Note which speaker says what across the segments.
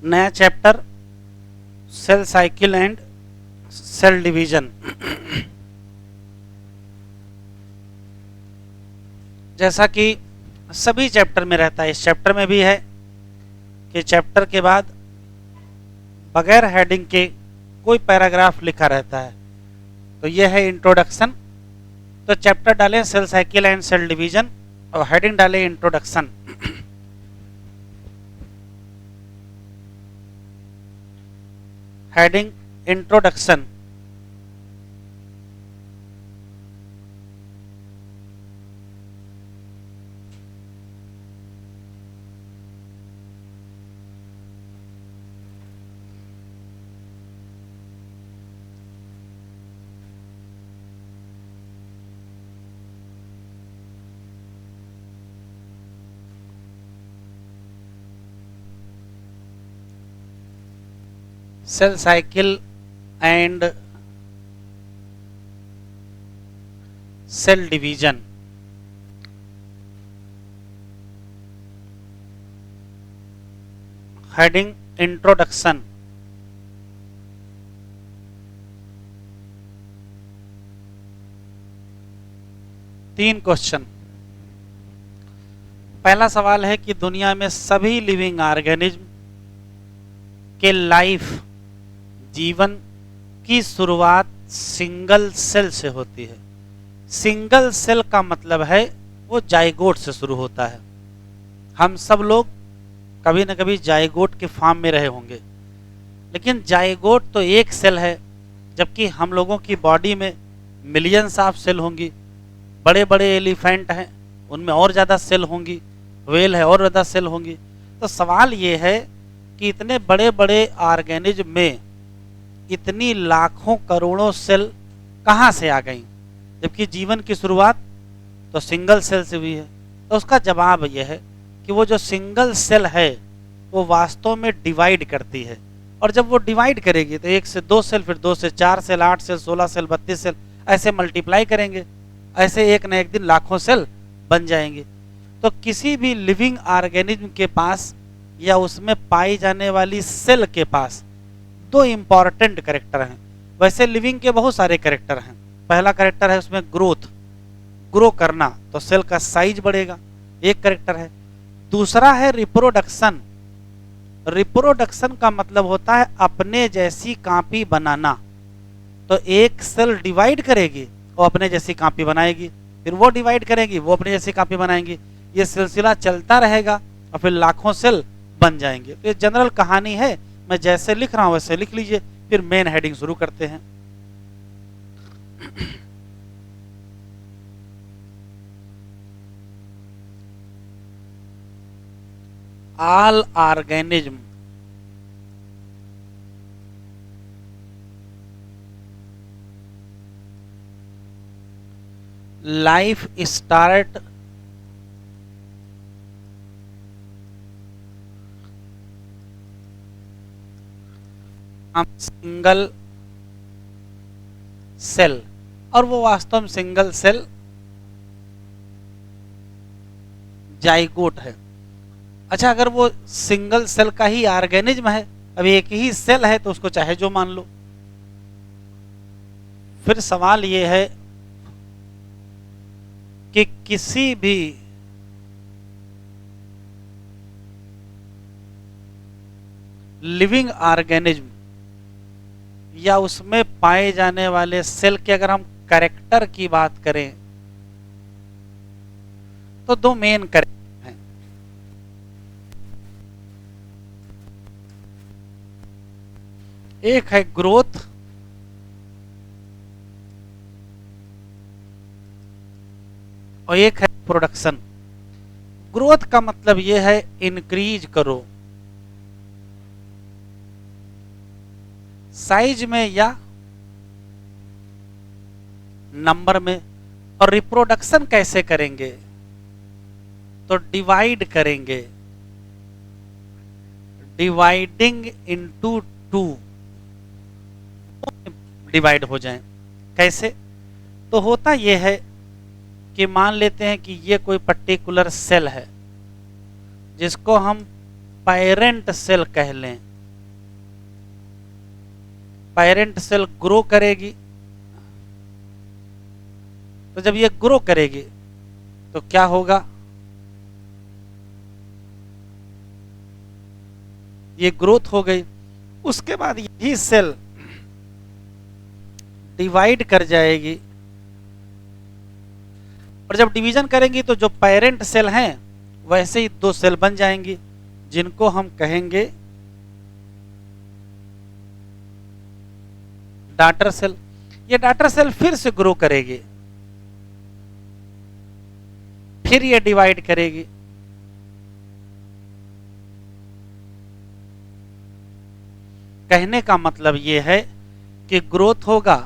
Speaker 1: नया chapter, cell cycle and cell division. जैसा कि सभी चैप्टर में रहता है, इस चैप्टर में भी है कि चैप्टर के बाद बगैर हेडिंग के कोई पैराग्राफ लिखा रहता है। तो यह है इंट्रोडक्शन। तो चैप्टर डालें cell cycle and cell division और हेडिंग डालें introduction. Heading introduction. Cell cycle and cell division. Heading introduction. तीन क्वेश्चन। पहला सवाल है कि दुनिया में सभी लिविंग ऑर्गेनिज्म के लाइफ, जीवन की शुरुआत सिंगल सेल से होती है। सिंगल सेल का मतलब है वो जाइगोट से शुरू होता है। हम सब लोग कभी न कभी जाइगोट के फॉर्म में रहे होंगे, लेकिन जाइगोट तो एक सेल है, जबकि हम लोगों की बॉडी में मिलियंस ऑफ सेल होंगी। बड़े बड़े एलिफेंट हैं, उनमें और ज़्यादा सेल होंगी, व्हेल है और ज़्यादा सेल होंगी। तो सवाल ये है कि इतने बड़े बड़े ऑर्गेनिज्म में इतनी लाखों करोड़ों सेल कहाँ से आ गई, जबकि जीवन की शुरुआत तो सिंगल सेल से हुई है। तो उसका जवाब यह है कि वो जो सिंगल सेल है वो वास्तव में डिवाइड करती है, और जब वो डिवाइड करेगी तो 1 से 2 सेल, फिर 2 से 4 सेल, 8 सेल, 16 सेल, 32 सेल, ऐसे मल्टीप्लाई करेंगे। ऐसे एक न एक दिन लाखों सेल बन जाएंगे। तो किसी भी लिविंग ऑर्गेनिज्म के पास या उसमें पाई जाने वाली सेल के पास दो इंपॉर्टेंट कैरेक्टर हैं। वैसे लिविंग के बहुत सारे कैरेक्टर हैं। पहला कैरेक्टर है उसमें ग्रोथ, ग्रो करना, तो सेल का साइज बढ़ेगा, एक कैरेक्टर है। दूसरा है रिप्रोडक्शन। रिप्रोडक्शन का मतलब होता है अपने जैसी कॉपी बनाना। तो एक सेल डिवाइड करेगी, वो अपने जैसी कॉपी बनाएगी, फिर वो डिवाइड करेगी, वो अपने जैसी कॉपी बनाएंगी। ये सिलसिला चलता रहेगा और फिर लाखों सेल बन जाएंगे। तो ये जनरल कहानी है, मैं जैसे लिख रहा हूं वैसे लिख लीजिए। फिर मेन हेडिंग शुरू करते हैं। All organism life start single cell, और वो वास्तव में सिंगल सेल जाइगोट है। अच्छा, अगर वो सिंगल सेल का ही ऑर्गेनिज्म है, अब एक ही सेल है, तो उसको चाहे जो मान लो। फिर सवाल ये है कि किसी भी लिविंग ऑर्गेनिज्म या उसमें पाए जाने वाले सेल के अगर हम कैरेक्टर की बात करें तो दो मेन कैरेक्टर हैं। एक है ग्रोथ और एक है प्रोडक्शन। ग्रोथ का मतलब यह है इंक्रीज करो, साइज में या नंबर में। और रिप्रोडक्शन कैसे करेंगे, तो डिवाइड करेंगे, डिवाइडिंग इनटू 2, डिवाइड हो जाएं। कैसे, तो होता यह है कि मान लेते हैं कि ये कोई पर्टिकुलर सेल है जिसको हम पेरेंट सेल कह लें। पेरेंट सेल ग्रो करेगी, तो जब ये ग्रो करेगी तो क्या होगा, ये ग्रोथ हो गई। उसके बाद यही सेल डिवाइड कर जाएगी, और जब डिवीजन करेंगी तो जो पेरेंट सेल हैं वैसे ही दो सेल बन जाएंगी जिनको हम कहेंगे डॉटर सेल। ये डॉटर सेल फिर से ग्रो करेगी, फिर ये डिवाइड करेगी, कहने का मतलब ये है कि ग्रोथ होगा,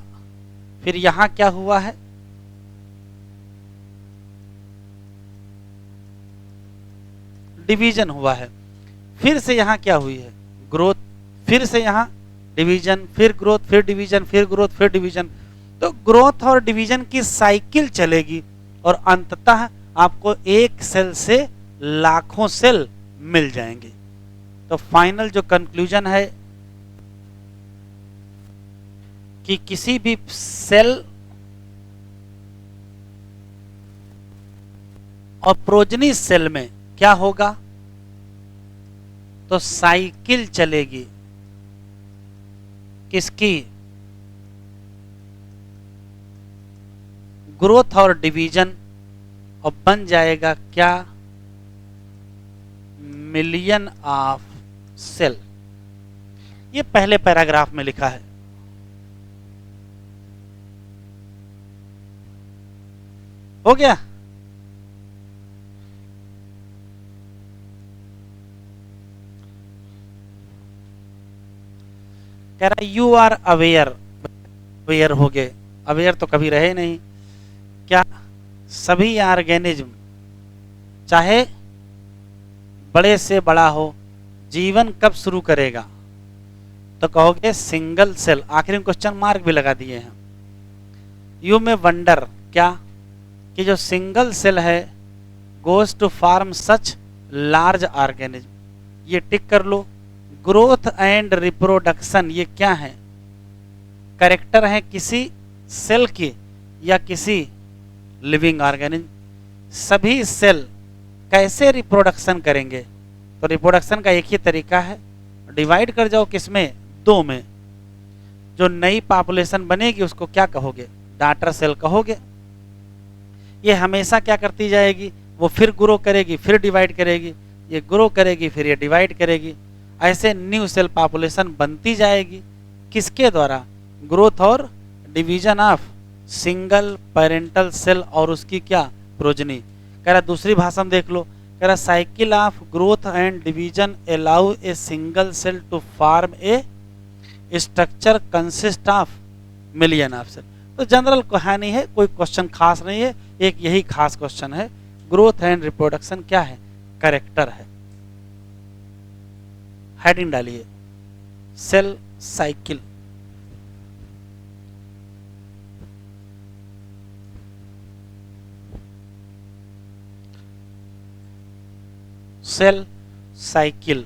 Speaker 1: फिर यहां क्या हुआ है, डिवीजन हुआ है, फिर से यहां क्या हुई है, ग्रोथ, फिर से यहां डिवीजन, फिर ग्रोथ, फिर डिवीजन, फिर ग्रोथ, फिर डिवीजन। तो ग्रोथ और डिवीजन की साइकिल चलेगी और अंततः आपको एक सेल से लाखों सेल मिल जाएंगे। तो फाइनल जो कंक्लूजन है कि किसी भी सेल और प्रोजनी सेल में क्या होगा, तो साइकिल चलेगी किसकी, ग्रोथ और डिवीजन, और बन जाएगा क्या, मिलियन ऑफ सेल। ये पहले पैराग्राफ में लिखा है। हो गया। कह रहा यू आर अवेयर, अवेयर हो गए, अवेयर तो कभी रहे नहीं। क्या सभी ऑर्गेनिज्म चाहे बड़े से बड़ा हो जीवन कब शुरू करेगा, तो कहोगे सिंगल सेल, आखिर में क्वेश्चन मार्क भी लगा दिए हैं। यू में वंडर क्या, कि जो सिंगल सेल है goes to form such large organism, ये टिक कर लो। ग्रोथ एंड रिप्रोडक्शन ये क्या है, कैरेक्टर है किसी सेल की या किसी लिविंग ऑर्गेनिज्म। सभी सेल कैसे रिप्रोडक्शन करेंगे, तो रिप्रोडक्शन का एक ही तरीका है, डिवाइड कर जाओ किसमें, दो में। जो नई पॉपुलेशन बनेगी उसको क्या कहोगे, डॉटर सेल कहोगे। ये हमेशा क्या करती जाएगी, वो फिर ग्रो करेगी, फिर डिवाइड करेगी, ये ग्रो करेगी, फिर ये डिवाइड करेगी। ऐसे न्यू सेल पॉपुलेशन बनती जाएगी, किसके द्वारा, ग्रोथ और division of single parental cell और उसकी क्या, प्रोजनी। कह रहा दूसरी भाषा में देख लो, कह रहा cycle of growth and division allow a single cell to form a structure consist of million of cell. तो जनरल कहानी है, कोई क्वेश्चन खास नहीं है, एक यही खास क्वेश्चन है। ग्रोथ एंड रिप्रोडक्शन क्या है, कैरेक्टर है। हेडिंग डालिए सेल साइकिल। Cell cycle.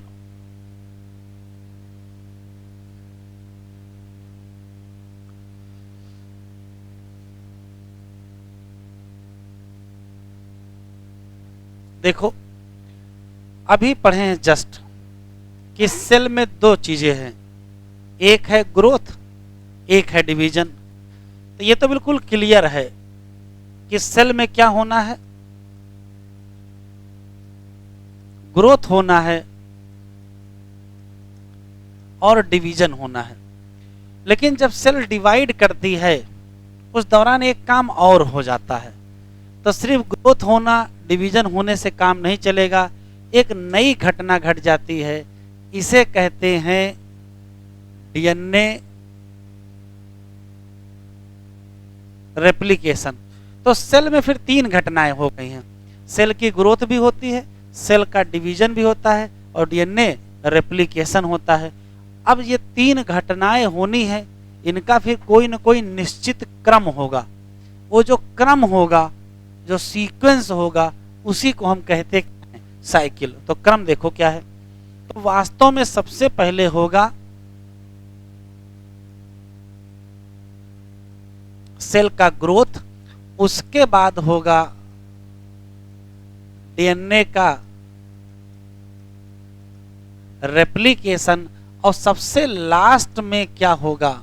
Speaker 1: देखो अभी पढ़े हैं जस्ट कि सेल में दो चीजें हैं, एक है ग्रोथ, एक है डिवीजन। तो ये तो बिल्कुल क्लियर है कि सेल में क्या होना है, ग्रोथ होना है और डिवीजन होना है। लेकिन जब सेल डिवाइड करती है उस दौरान एक काम और हो जाता है। तो सिर्फ ग्रोथ होना, डिवीजन होने से काम नहीं चलेगा, एक नई घटना घट जाती है, इसे कहते हैं डीएनए रेप्लिकेशन। तो सेल में फिर तीन घटनाएं हो गई हैं, सेल की ग्रोथ भी होती है, सेल का डिवीजन भी होता है और डीएनए रेप्लिकेशन होता है। अब ये तीन घटनाएं होनी है, इनका फिर कोई न कोई निश्चित क्रम होगा। वो जो क्रम होगा, जो सीक्वेंस होगा उसी को हम कहते हैं साइकिल। तो क्रम देखो क्या है। तो वास्तव में सबसे पहले होगा सेल का ग्रोथ, उसके बाद होगा डीएनए का रेप्लिकेशन, और सबसे लास्ट में क्या होगा,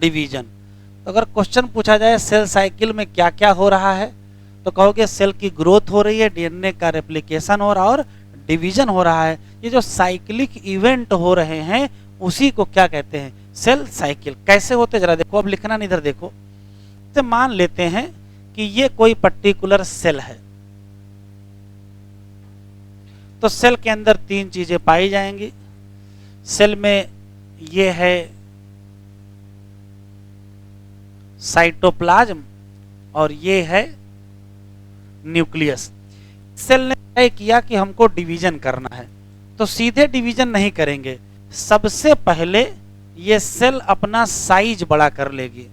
Speaker 1: डिवीजन। तो अगर क्वेश्चन पूछा जाए सेल साइकिल में क्या क्या हो रहा है, तो कहोगे सेल की ग्रोथ हो रही है, डीएनए का रेप्लिकेशन हो रहा है और डिवीजन हो रहा है। ये जो साइक्लिक इवेंट हो रहे हैं उसी को क्या कहते हैं, सेल साइकिल। कैसे होते जरा देखो, अब लिखना नहीं, इधर देखो। तो मान लेते हैं कि ये कोई पर्टिकुलर सेल है, तो सेल के अंदर तीन चीजें पाई जाएंगी। सेल में ये है साइटोप्लाज्म और ये है न्यूक्लियस। सेल ने तय किया कि हमको डिवीजन करना है, तो सीधे डिवीजन नहीं करेंगे, सबसे पहले ये सेल अपना साइज बड़ा कर लेगी।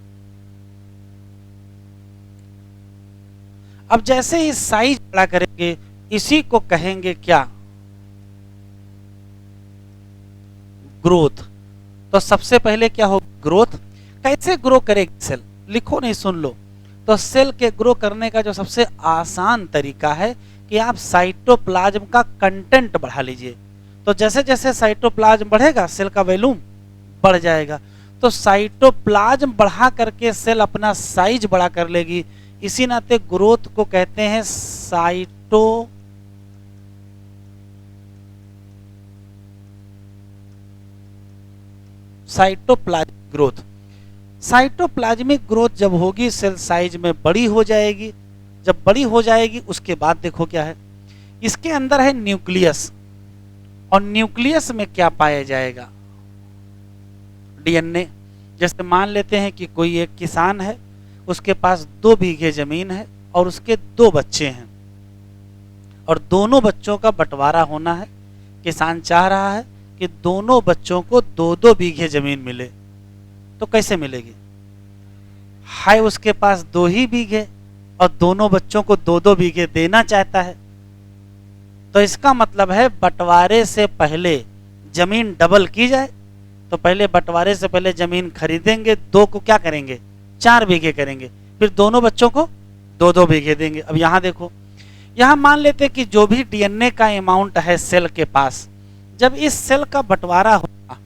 Speaker 1: अब जैसे ही साइज बड़ा करेंगे इसी को कहेंगे क्या, ग्रोथ। तो सबसे पहले क्या हो, ग्रोथ। कैसे ग्रो करेगी सेल, लिखो नहीं, सुन लो। तो सेल के ग्रो करने का जो सबसे आसान तरीका है कि आप साइटोप्लाज्म का कंटेंट बढ़ा लीजिए। तो जैसे जैसे साइटोप्लाज्म बढ़ेगा सेल का वॉल्यूम बढ़ जाएगा। तो साइटोप्लाज्म बढ़ा करके सेल अपना साइज बड़ा कर लेगी, इसी नाते ग्रोथ को कहते हैं साइटोप्लाज्मिक ग्रोथ। साइटोप्लाज्मिक ग्रोथ जब होगी सेल साइज में बड़ी हो जाएगी। जब बड़ी हो जाएगी उसके बाद देखो क्या है, इसके अंदर है न्यूक्लियस, और न्यूक्लियस में क्या पाया जाएगा, डीएनए। जैसे मान लेते हैं कि कोई एक किसान है, उसके पास 2 बीघे जमीन है और उसके 2 बच्चे हैं, और दोनों बच्चों का बंटवारा होना है। किसान चाह रहा है कि दोनों बच्चों को 2-2 बीघे जमीन मिले। तो कैसे मिलेगी, हाय उसके पास 2 ही बीघे और दोनों बच्चों को 2-2 बीघे देना चाहता है। तो इसका मतलब है बंटवारे से पहले जमीन डबल की जाए। तो पहले बंटवारे से पहले जमीन खरीदेंगे, 2 को क्या करेंगे, 4 बीघे करेंगे, फिर दोनों बच्चों को 2-2 बीघे देंगे। अब यहां देखो, यहां मान लेते कि जो भी डीएनए का अमाउंट है सेल के पास, जब इस सेल का बंटवारा होगा,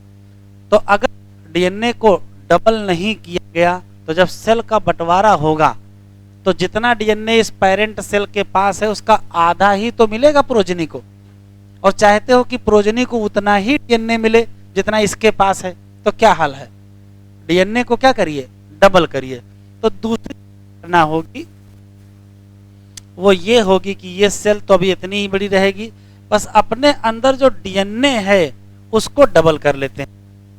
Speaker 1: तो अगर डीएनए को डबल नहीं किया गया, तो जब सेल का बंटवारा होगा तो जितना डीएनए इस पेरेंट सेल के पास है उसका आधा ही तो मिलेगा प्रोजनी को, और चाहते हो कि प्रोजनी को उतना ही डीएनए मिले जितना इसके पास है। तो क्या हाल है, डीएनए को क्या करिए, डबल करिए। तो दूसरी घटना होगी वो ये होगी कि ये सेल तो अभी इतनी ही बड़ी रहेगी, बस अपने अंदर जो डीएनए है उसको डबल कर लेते हैं।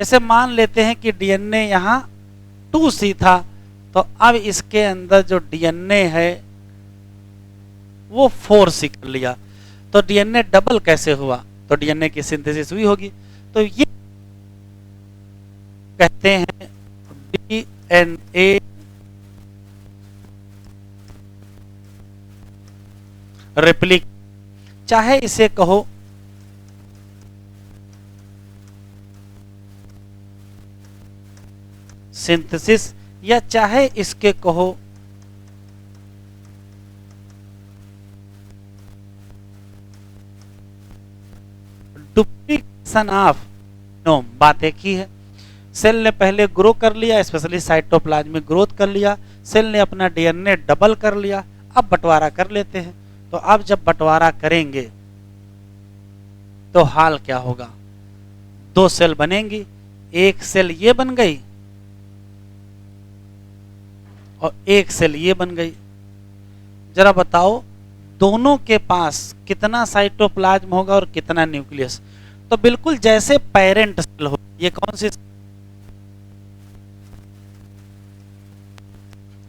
Speaker 1: जैसे मान लेते हैं कि डीएनए यहाँ 2C था, तो अब इसके अंदर जो डीएनए है वो 4C कर लिया। तो डीएनए डबल कैसे हुआ, तो डीएनए की सिंथेसिस हुई होगी। तो ये कहते हैं डीएनए रेप्लिक, चाहे इसे कहो सिंथेसिस, या चाहे इसके कहो डुप्लीकेशन ऑफ नोम। बात एक ही है। सेल ने पहले ग्रो कर लिया, स्पेशली साइटोप्लाज्मिक ग्रोथ कर लिया, सेल ने अपना डीएनए डबल कर लिया, अब बंटवारा कर लेते हैं। तो अब जब बंटवारा करेंगे तो हाल क्या होगा, 2 सेल बनेंगी, एक सेल ये बन गई और एक सेल ये बन गई। जरा बताओ दोनों के पास कितना साइटोप्लाज्म होगा और कितना न्यूक्लियस। तो बिल्कुल जैसे पेरेंट सेल हो, ये कौन सी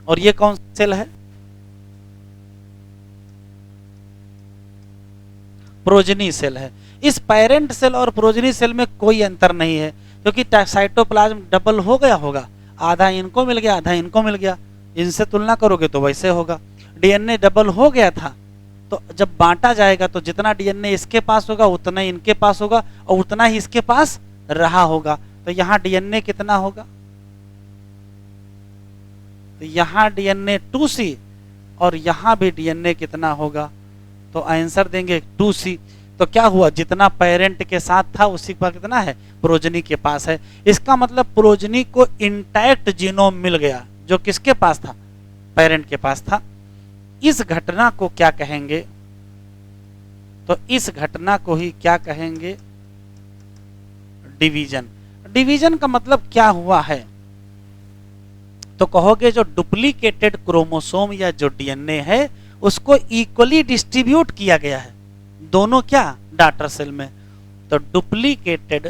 Speaker 1: और ये कौन सी सेल है, प्रोजनी सेल है। इस पेरेंट सेल और प्रोजनी सेल में कोई अंतर नहीं है, क्योंकि साइटोप्लाज्म डबल हो गया होगा, आधा इनको मिल गया आधा इनको मिल गया, इनसे तुलना करोगे तो वैसे होगा। डीएनए डबल हो गया था, तो जब बांटा जाएगा तो जितना डीएनए इसके पास होगा उतना ही इनके पास होगा और उतना ही इसके पास रहा होगा। तो यहां डीएनए कितना होगा, तो यहां डीएनए 2C और यहां भी डीएनए कितना होगा, तो आंसर देंगे 2C। तो क्या हुआ, जितना पेरेंट के साथ था उसी का कितना है, प्रोजनी के पास है। इसका मतलब प्रोजनी को इंटैक्ट जीनोम मिल गया जो किसके पास था, पेरेंट के पास था। इस घटना को क्या कहेंगे, तो इस घटना को ही क्या कहेंगे, डिवीजन। डिवीजन का मतलब क्या हुआ है, तो कहोगे जो डुप्लीकेटेड क्रोमोसोम या जो डीएनए है उसको इक्वली डिस्ट्रीब्यूट किया गया है दोनों क्या, डॉटर सेल में। तो duplicated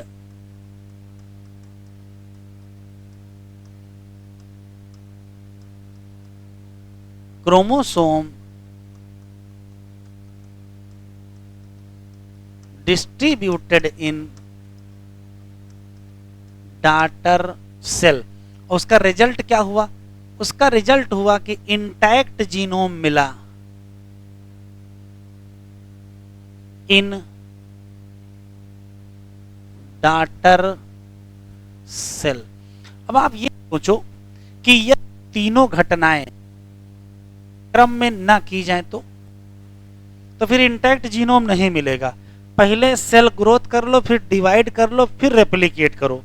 Speaker 1: chromosome distributed in daughter cell. उसका रिजल्ट क्या हुआ, उसका रिजल्ट हुआ कि इंटैक्ट जीनोम मिला इन डॉटर सेल। अब आप ये सोचो कि ये तीनों घटनाएं क्रम में ना की जाए तो फिर इंटैक्ट जीनोम नहीं मिलेगा। पहले सेल ग्रोथ कर लो, फिर डिवाइड कर लो, फिर रेप्लिकेट करो।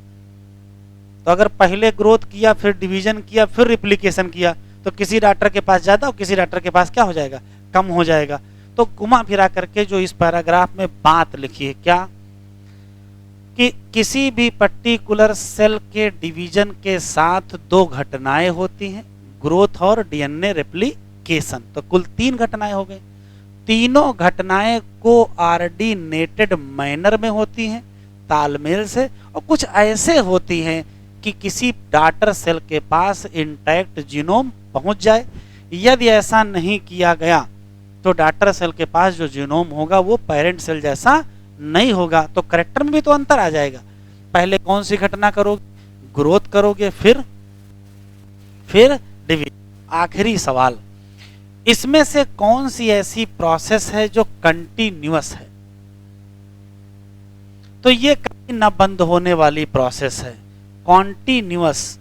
Speaker 1: तो अगर पहले ग्रोथ किया, फिर डिवीजन किया, फिर रिप्लिकेशन किया, तो किसी डॉक्टर के पास ज्यादा और किसी डॉक्टर के पास क्या हो जाएगा, कम हो जाएगा। तो घुमा फिरा करके जो इस पैराग्राफ में बात लिखी है क्या, कि किसी भी पर्टिकुलर सेल के डिवीजन के साथ दो घटनाएं होती हैं, ग्रोथ और डीएनए रेप्लिकेशन। तो कुल 3 घटनाएं हो गई। तीनों घटनाएं कोऑर्डिनेटेड मैनर में होती हैं, तालमेल से, और कुछ ऐसे होती हैं कि किसी डॉटर सेल के पास इंटैक्ट जीनोम पहुंच जाए। यदि ऐसा नहीं किया गया तो डॉटर सेल के पास जो जीनोम होगा वो पेरेंट सेल जैसा नहीं होगा। तो कैरेक्टर में भी तो अंतर आ जाएगा। पहले कौन सी घटना करोगे, ग्रोथ करोगे, फिर डिवीजन। आखिरी सवाल, इसमें से कौन सी ऐसी प्रोसेस है जो कंटिन्यूअस है, तो ये कभी न बंद होने वाली प्रोसेस है, कॉन्टिन्यूअस।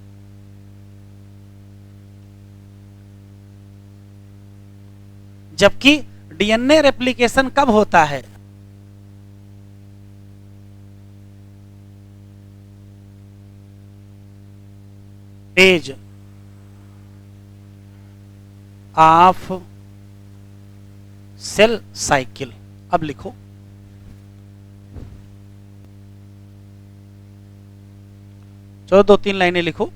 Speaker 1: जबकि डीएनए रेप्लिकेशन कब होता है, स्टेज ऑफ सेल साइकिल। अब लिखो, चलो 2-3 लाइनें लिखो।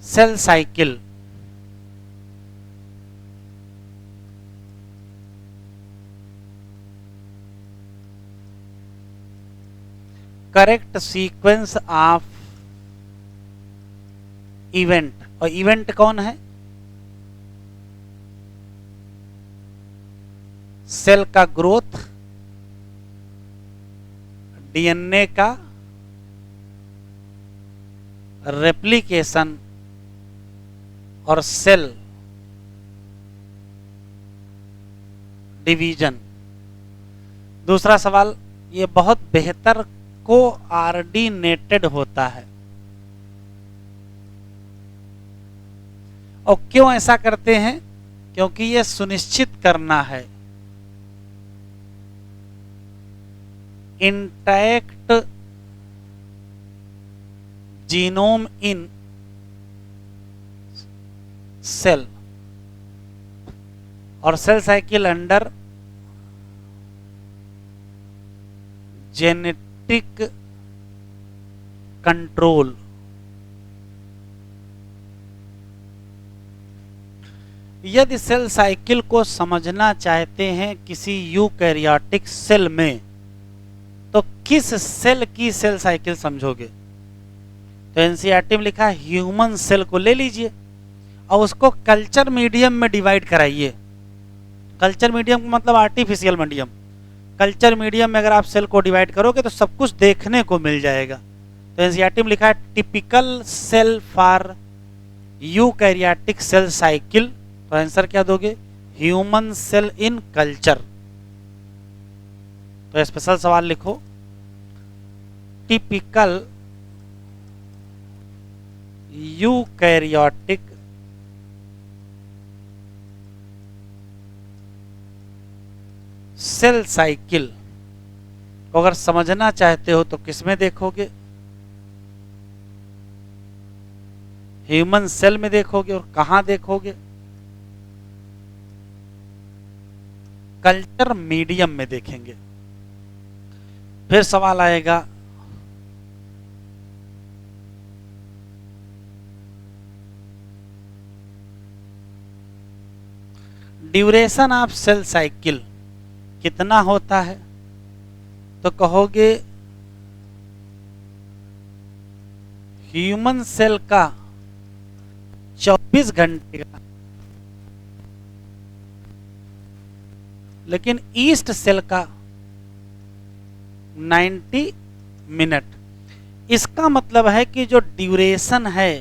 Speaker 1: Cell cycle correct sequence of event. और इवेंट कौन है, सेल का ग्रोथ, डीएनए का रेप्लिकेशन और सेल डिवीजन। दूसरा सवाल, ये बहुत बेहतर कोऑर्डिनेटेड होता है। और क्यों ऐसा करते हैं, क्योंकि ये सुनिश्चित करना है इंटैक्ट जीनोम इन सेल और cell cycle under genetic control. यदि सेल साइकिल को समझना चाहते हैं किसी यूकैरियोटिक सेल में, तो किस सेल की सेल साइकिल समझोगे, तो एनसीईआरटी में लिखा है ह्यूमन सेल को ले लीजिए और उसको कल्चर मीडियम में डिवाइड कराइए। कल्चर मीडियम मतलब आर्टिफिशियल मीडियम। कल्चर मीडियम में अगर आप सेल को डिवाइड करोगे तो सब कुछ देखने को मिल जाएगा। तो एनसीईआरटी में लिखा है typical cell for eukaryotic cell cycle, तो आंसर क्या दोगे? Human cell in culture. तो स्पेशल सवाल लिखो, टिपिकल यूकैरियोटिक सेल साइकिल को अगर समझना चाहते हो तो किसमें देखोगे? ह्यूमन सेल में देखोगे। और कहां देखोगे? कल्चर मीडियम में देखेंगे। फिर सवाल आएगा, ड्यूरेशन ऑफ सेल साइकिल कितना होता है? तो कहोगे ह्यूमन सेल का 24 घंटे का, लेकिन ईस्ट सेल का 90 मिनट। इसका मतलब है कि जो ड्यूरेशन है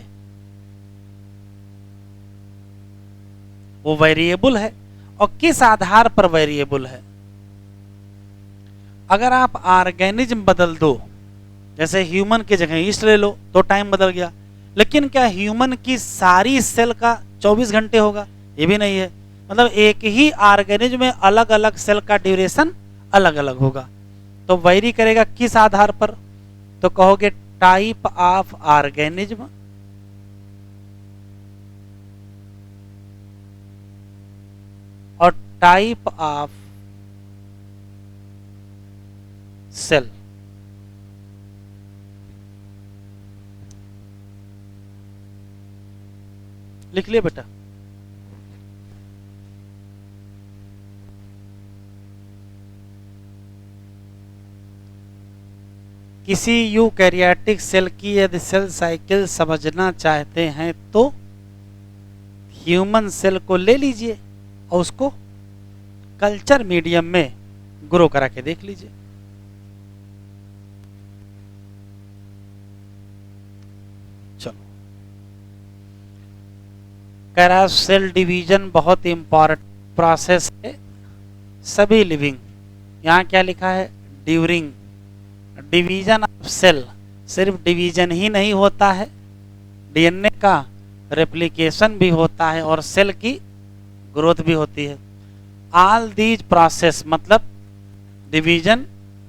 Speaker 1: वो वेरिएबल है। और किस आधार पर वेरिएबल है? अगर आप ऑर्गेनिज्म बदल दो, जैसे ह्यूमन की जगह ईस्ट ले लो तो टाइम बदल गया, लेकिन क्या ह्यूमन की सारी सेल का 24 घंटे होगा? ये भी नहीं है। मतलब एक ही ऑर्गेनिज्म में अलग अलग सेल का ड्यूरेशन अलग अलग होगा। तो वेरी करेगा किस आधार पर? तो कहोगे टाइप ऑफ ऑर्गेनिज्म और टाइप ऑफ सेल। लिख लिया बेटा? किसी यूकैरियोटिक सेल की यदि सेल साइकिल समझना चाहते हैं तो ह्यूमन सेल को ले लीजिए और उसको कल्चर मीडियम में ग्रो करा के देख लीजिए। चलो, कह रहा सेल डिवीजन बहुत इंपॉर्टेंट प्रोसेस है सभी लिविंग। यहां क्या लिखा है? During division of cell. सिर्फ डिवीजन ही नहीं होता है, डीएनए का रेप्लिकेशन भी होता है और सेल की ग्रोथ भी होती है। ऑल दीज प्रोसेस मतलब डिवीजन,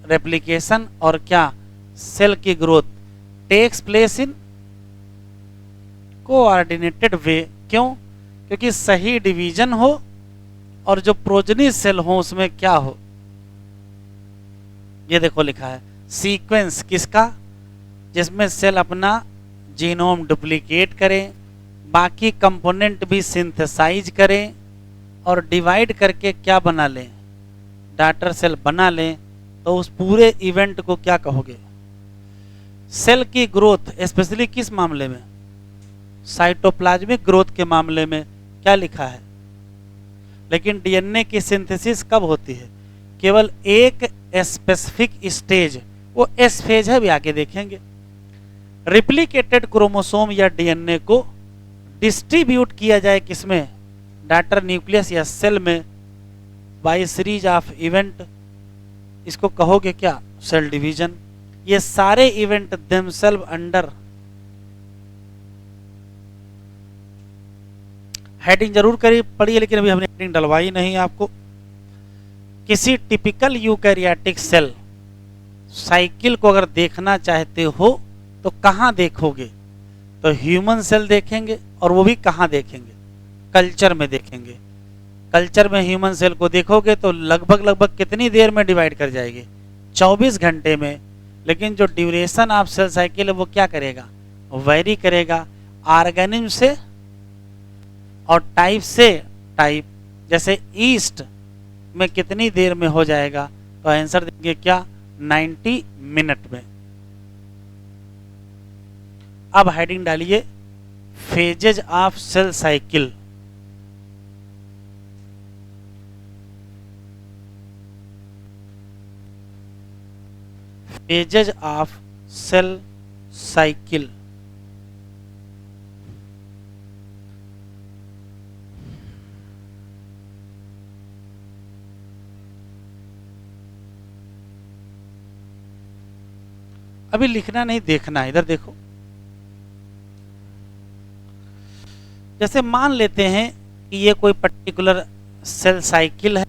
Speaker 1: रेप्लिकेशन और क्या सेल की growth takes place in coordinated way. क्यों? क्योंकि सही डिवीजन हो और जो प्रोजनी सेल हो उसमें क्या हो। ये देखो लिखा है सीक्वेंस किसका? जिसमें सेल अपना जीनोम डुप्लीकेट करें, बाकी कंपोनेंट भी सिंथेसाइज करें और डिवाइड करके क्या बना लें? डॉटर सेल बना लें। तो उस पूरे इवेंट को क्या कहोगे? सेल की ग्रोथ स्पेशली किस मामले में? साइटोप्लाज्मिक ग्रोथ के मामले में क्या लिखा है? लेकिन डीएनए की सिंथेसिस कब होती है? केवल एक स्पेसिफिक स्टेज, वो एस फेज है, भी आगे देखेंगे। रिप्लिकेटेड क्रोमोसोम या डीएनए को डिस्ट्रीब्यूट किया जाए किसमें? डॉटर न्यूक्लियस या सेल में बाय सीरीज ऑफ इवेंट। इसको कहोगे क्या? Cell division. ये सारे इवेंट देमसेल्फ अंडर हेडिंग जरूर करी पढ़िए, लेकिन अभी हमने हेडिंग डलवाई नहीं आपको। किसी टिपिकल यूकैरियोटिक सेल साइकिल को अगर देखना चाहते हो तो कहां देखोगे? तो ह्यूमन सेल देखेंगे, और वो भी कहां देखेंगे? कल्चर में देखेंगे। कल्चर में ह्यूमन सेल को देखोगे तो लगभग कितनी देर में डिवाइड कर जाएगी? 24 घंटे में। लेकिन जो ड्यूरेशन ऑफ सेल साइकिल है वो क्या करेगा? वेरी करेगा ऑर्गेनिज्म से और टाइप से टाइप। जैसे ईस्ट में कितनी देर में हो जाएगा? तो आंसर देंगे क्या? 90 मिनट में। अब हेडिंग डालिए phases of cell cycle. Phases of cell cycle. अभी लिखना नहीं, देखना है, इधर देखो। जैसे मान लेते हैं कि ये कोई पर्टिकुलर सेल साइकिल है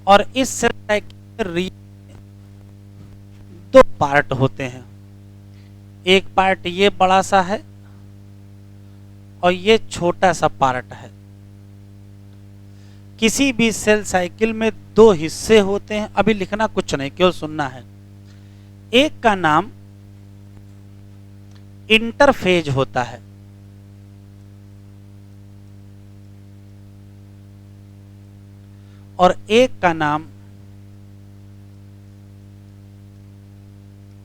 Speaker 1: और इस सेल साइकिल में दो पार्ट होते हैं। एक पार्ट ये बड़ा सा है और ये छोटा सा पार्ट है। किसी भी सेल साइकिल में दो हिस्से होते हैं। अभी लिखना कुछ नहीं, केवल सुनना है। एक का नाम इंटरफेज होता है और एक का नाम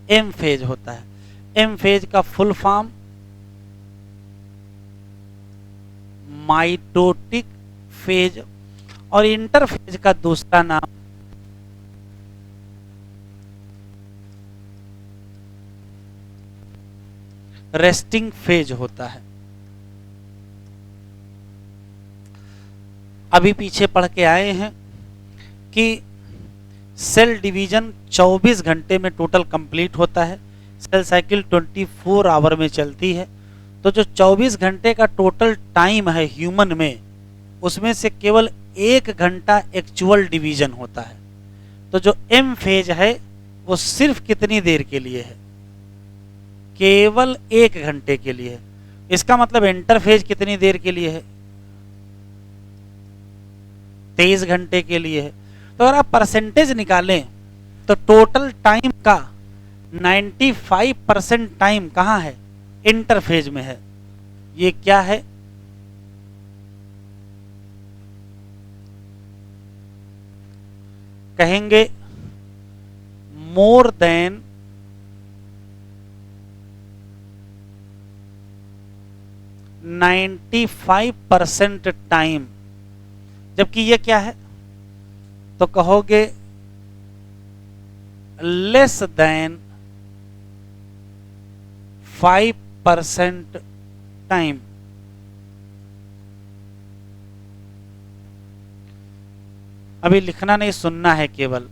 Speaker 1: एम फेज होता है। एम फेज का फुल फॉर्म माइटोटिक फेज और इंटरफेज का दूसरा नाम रेस्टिंग फेज होता है। अभी पीछे पढ़ के आए हैं कि सेल डिवीजन 24 घंटे में टोटल कंप्लीट होता है। सेल साइकिल 24 आवर में चलती है। तो जो 24 घंटे का टोटल टाइम है ह्यूमन में, उसमें से केवल 1 घंटा एक्चुअल डिवीजन होता है। तो जो एम फेज है वो सिर्फ कितनी देर के लिए है? केवल 1 घंटे के लिए है। इसका मतलब इंटरफेज कितनी देर के लिए है? 23 घंटे के लिए है। तो अगर आप परसेंटेज निकालें तो टोटल टाइम का 95% टाइम कहाँ है? इंटरफेज में है। ये क्या है? कहेंगे मोर देन 95% टाइम। जबकि ये क्या है? तो कहोगे लेस देन 5% टाइम। अभी लिखना नहीं, सुनना है केवल।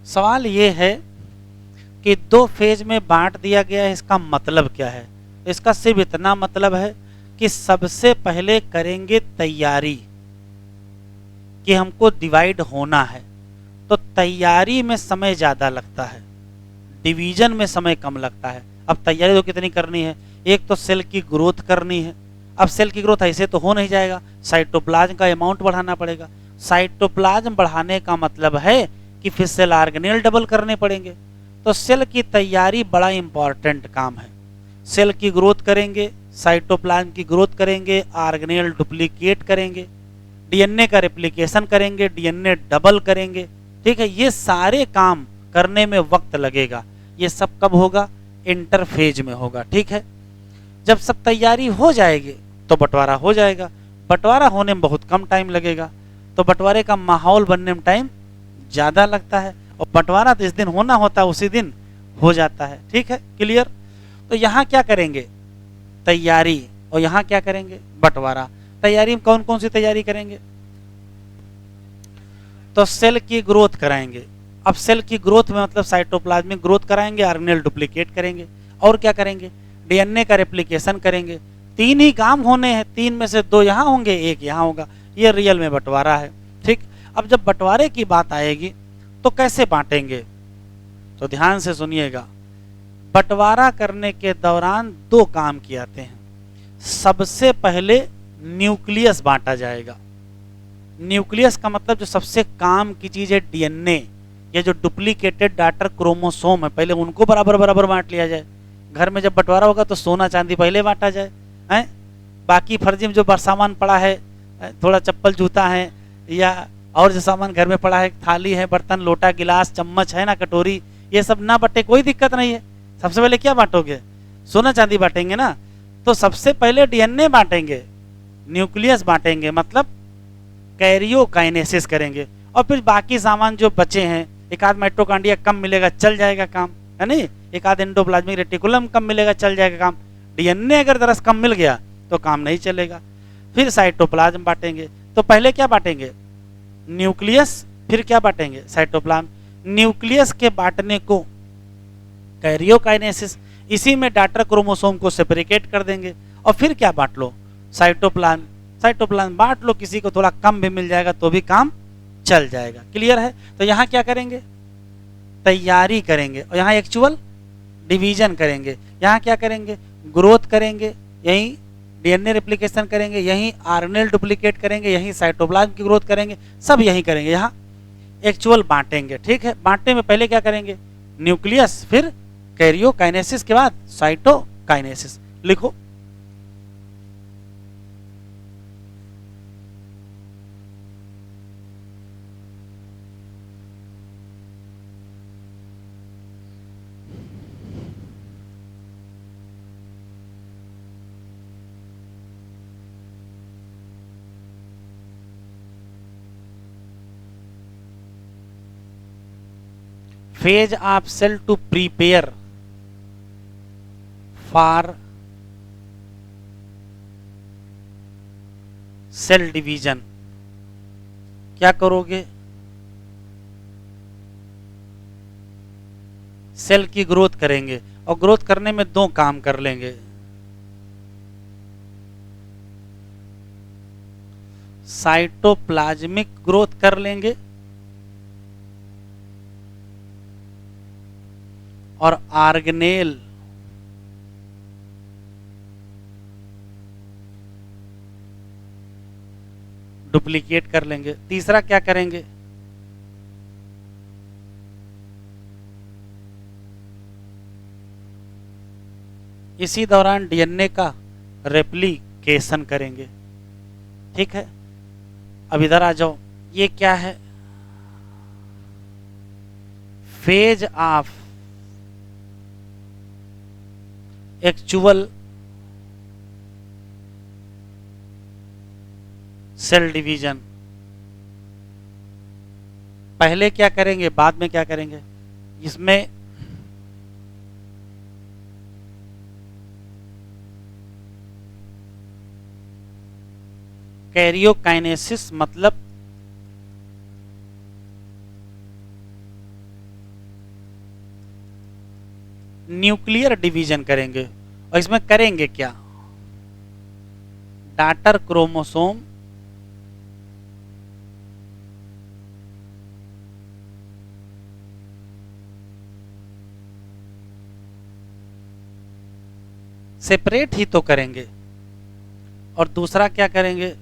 Speaker 1: सवाल ये है कि 2 फेज में बांट दिया गया है, इसका मतलब क्या है? इसका सिर्फ इतना मतलब है कि सबसे पहले करेंगे तैयारी कि हमको डिवाइड होना है। तो तैयारी में समय ज़्यादा लगता है, डिवीजन में समय कम लगता है। अब तैयारी तो कितनी करनी है? एक तो सेल की ग्रोथ करनी है। अब सेल की ग्रोथ ऐसे तो हो नहीं जाएगा, साइटोप्लाज्म का अमाउंट बढ़ाना पड़ेगा। साइटोप्लाज्म बढ़ाने का मतलब है कि फिर सेल ऑर्गेनेल डबल करने पड़ेंगे। तो सेल की तैयारी बड़ा इंपॉर्टेंट काम है। सेल की ग्रोथ करेंगे, साइटोप्लाज्म की ग्रोथ करेंगे, ऑर्गेनेल डुप्लीकेट करेंगे, डीएनए का रेप्लिकेशन करेंगे, डीएनए डबल करेंगे। ठीक है, ये सारे काम करने में वक्त लगेगा। ये सब कब होगा? इंटरफेज में होगा। ठीक है, जब सब तैयारी हो जाएगी तो बंटवारा हो जाएगा। बंटवारा होने में बहुत कम टाइम लगेगा। तो बंटवारे का माहौल बनने में टाइम ज़्यादा लगता है और बंटवारा जिस दिन होना होता है उसी दिन हो जाता है। ठीक है, क्लियर? तो यहाँ क्या करेंगे? तैयारी। और यहाँ क्या करेंगे? बंटवारा। तैयारी में कौन कौन सी तैयारी करेंगे? तो सेल की ग्रोथ कराएंगे। अब सेल की ग्रोथ में मतलब साइटोप्लाज्मिक ग्रोथ कराएंगे, ऑर्गेनेल डुप्लीकेट करेंगे, और क्या करेंगे? डीएनए का रेप्लिकेशन करेंगे। 3 ही काम होने हैं, 3 में से 2 यहाँ होंगे, 1 यहाँ होगा। ये रियल में बंटवारा है। ठीक, अब जब बंटवारे की बात आएगी तो कैसे बांटेंगे? तो ध्यान से सुनिएगा। बंटवारा करने के दौरान 2 काम किए जाते हैं। सबसे पहले न्यूक्लियस बांटा जाएगा। न्यूक्लियस का मतलब जो सबसे काम की चीज है डीएनए, ये जो डुप्लीकेटेड डॉटर क्रोमोसोम है, पहले उनको बराबर बराबर बांट लिया जाए। घर में जब बंटवारा होगा तो सोना चांदी पहले बांटा जाए, हैं? बाकी फर्जी में जो सामान पड़ा है, थोड़ा चप्पल जूता है या और जो सामान घर में पड़ा है, थाली है, बर्तन, लोटा, गिलास, चम्मच है ना, कटोरी, ये सब ना बटे, कोई दिक्कत नहीं है। सबसे पहले क्या बांटोगे? सोना चांदी बांटेंगे ना। तो सबसे पहले डीएनए बांटेंगे, न्यूक्लियस बांटेंगे मतलब कैरियोकाइनेसिस करेंगे, और फिर बाकी सामान जो बचे हैं, एक आध माइटोकॉन्ड्रिया कम मिलेगा चल जाएगा काम, है नहीं, एक आध एंडोप्लाज्मिक रेटिकुलम कम मिलेगा चल जाएगा काम, डीएनए अगर दरअस कम मिल गया तो काम नहीं चलेगा। फिर साइटोप्लाज्म बांटेंगे, तो पहले क्या बांटेंगे, न्यूक्लियस, फिर क्या बांटेंगे, साइटोप्लाज्म। न्यूक्लियस के बांटने को कैरियोकाइनेसिस, इसी में डाटर क्रोमोसोम को सेपरेट कर देंगे, और फिर क्या बांट लो, साइटोप्लाज्म। साइटोप्लाज्म बांट लो, किसी को थोड़ा कम भी मिल जाएगा तो भी काम चल जाएगा। क्लियर है? तो यहां क्या करेंगे, तैयारी करेंगे, और यहां एक्चुअल डिवीजन करेंगे। यहां क्या करेंगे, ग्रोथ करेंगे, यहीं डीएनए रेप्लिकेशन करेंगे, यहीं आरएनए डुप्लीकेट करेंगे, यहीं साइटोप्लाज्म की ग्रोथ करेंगे, सब यहीं करेंगे। यहां एक्चुअल बांटेंगे। ठीक है, बांटने में पहले क्या करेंगे, न्यूक्लियस, फिर कैरियोकाइनेसिस के बाद साइटोकाइनेसिस। लिखो, phase of cell to prepare for cell division। क्या करोगे, सेल की ग्रोथ करेंगे, और ग्रोथ करने में दो काम कर लेंगे, साइटोप्लाज्मिक ग्रोथ कर लेंगे और ऑर्गेनेल डुप्लीकेट कर लेंगे। तीसरा क्या करेंगे, इसी दौरान डीएनए का रेप्लिकेशन करेंगे। ठीक है, अब इधर आ जाओ, ये क्या है, phase of actual cell division. पहले क्या करेंगे, बाद में क्या करेंगे, इसमें कैरियोकाइनेसिस मतलब न्यूक्लियर डिवीजन करेंगे, और इसमें करेंगे क्या, डाटर क्रोमोसोम सेपरेट ही तो करेंगे, और दूसरा क्या करेंगे,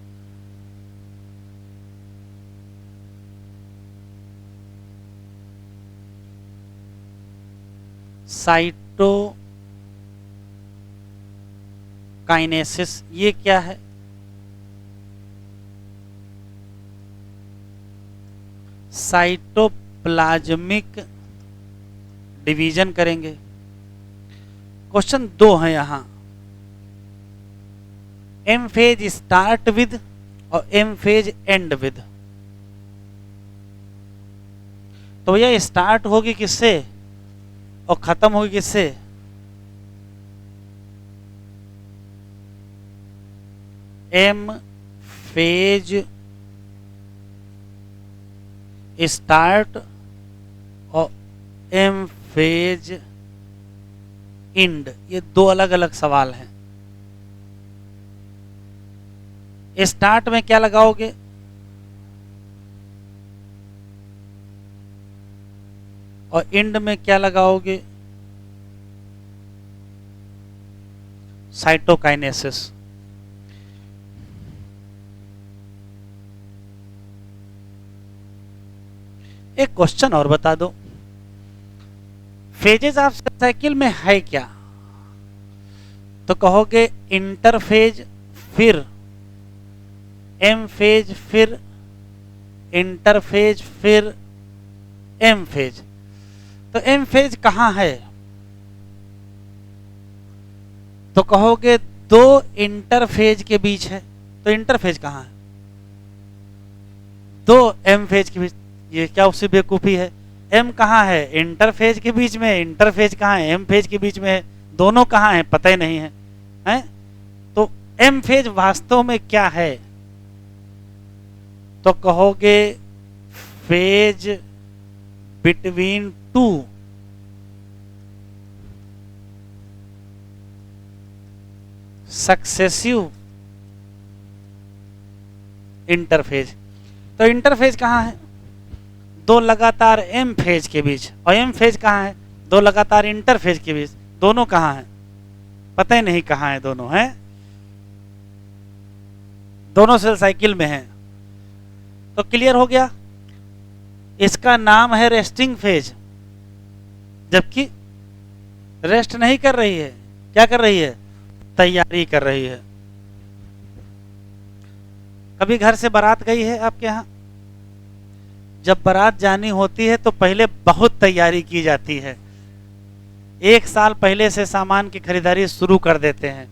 Speaker 1: साइटोकाइनेसिस। ये क्या है, साइटोप्लाज्मिक डिवीजन करेंगे। क्वेश्चन दो है यहां, एम फेज स्टार्ट विद और एम फेज एंड विद। तो यह स्टार्ट होगी किससे और खत्म होगी किससे, एम फेज स्टार्ट और एम फेज एंड, ये दो अलग अलग सवाल हैं। स्टार्ट में क्या लगाओगे, और एंड में क्या लगाओगे, साइटोकाइनेसिस। एक क्वेश्चन और बता दो, फेजेस ऑफ साइकिल में है क्या, तो कहोगे इंटरफेज, फिर एम फेज, फिर इंटरफेज, फिर एम फेज। तो एम फेज कहां है, तो कहोगे दो इंटरफेज के बीच है। तो तो इंटरफेज कहाँ है? दो एम फेज के बीच, ये क्या उससे बेवकूफी है? एम कहाँ है? इंटरफेज के बीच में। इंटरफेज कहाँ है? एम फेज के बीच में है। दोनों कहाँ है? पता ही नहीं है, हैं? तो एम फेज वास्तव में क्या है? तो कहोगे phase between two successive interphase. तो इंटरफेज कहाँ है? दो लगातार एम फेज के बीच। और एम फेज कहाँ है? दो लगातार इंटरफेज के बीच। दोनों कहाँ है? पता ही नहीं कहाँ है दोनों, हैं? दोनों सेल साइकिल में हैं। तो क्लियर हो गया, इसका नाम है रेस्टिंग फेज। जबकि रेस्ट नहीं कर रही है, क्या कर रही है? तैयारी कर रही है। कभी घर से बारात गई है आपके यहाँ? जब बारात जानी होती है तो पहले बहुत तैयारी की जाती है। एक साल पहले से सामान की खरीदारी शुरू कर देते हैं,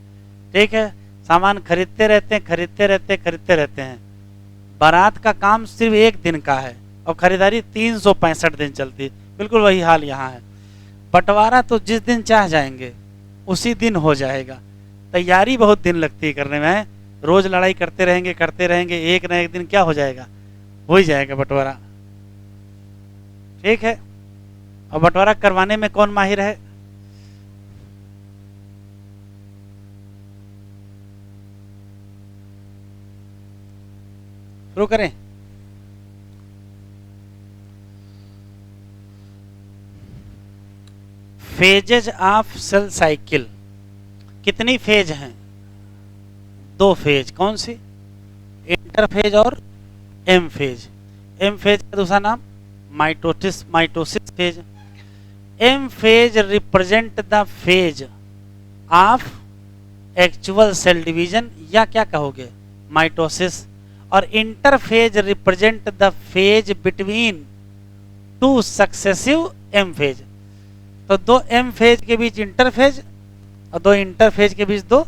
Speaker 1: ठीक है? सामान खरीदते रहते हैं, खरीदते रहते हैं, खरीदते रहते हैं। बारात का काम सिर्फ एक दिन का है और खरीदारी 365 दिन चलती है। बिल्कुल वही हाल यहाँ है। बंटवारा तो जिस दिन चाह जाएंगे उसी दिन हो जाएगा। तैयारी बहुत दिन लगती है करने में, है? रोज लड़ाई करते रहेंगे, एक ना एक दिन क्या हो जाएगा? हो ही जाएगा बंटवारा, ठीक है? और बंटवारा करवाने में कौन माहिर है? शुरू करें? Phases of cell cycle. कितनी फेज हैं? दो फेज। कौन सी? इंटरफेज और एम फेज। एम फेज का दूसरा नाम mitosis phase. M phase represent the phase of actual cell division, या क्या कहोगे? माइटोसिस। और interphase represent the phase between two successive M phase. तो दो एम फेज के बीच इंटरफेज और दो इंटरफेज के बीच दो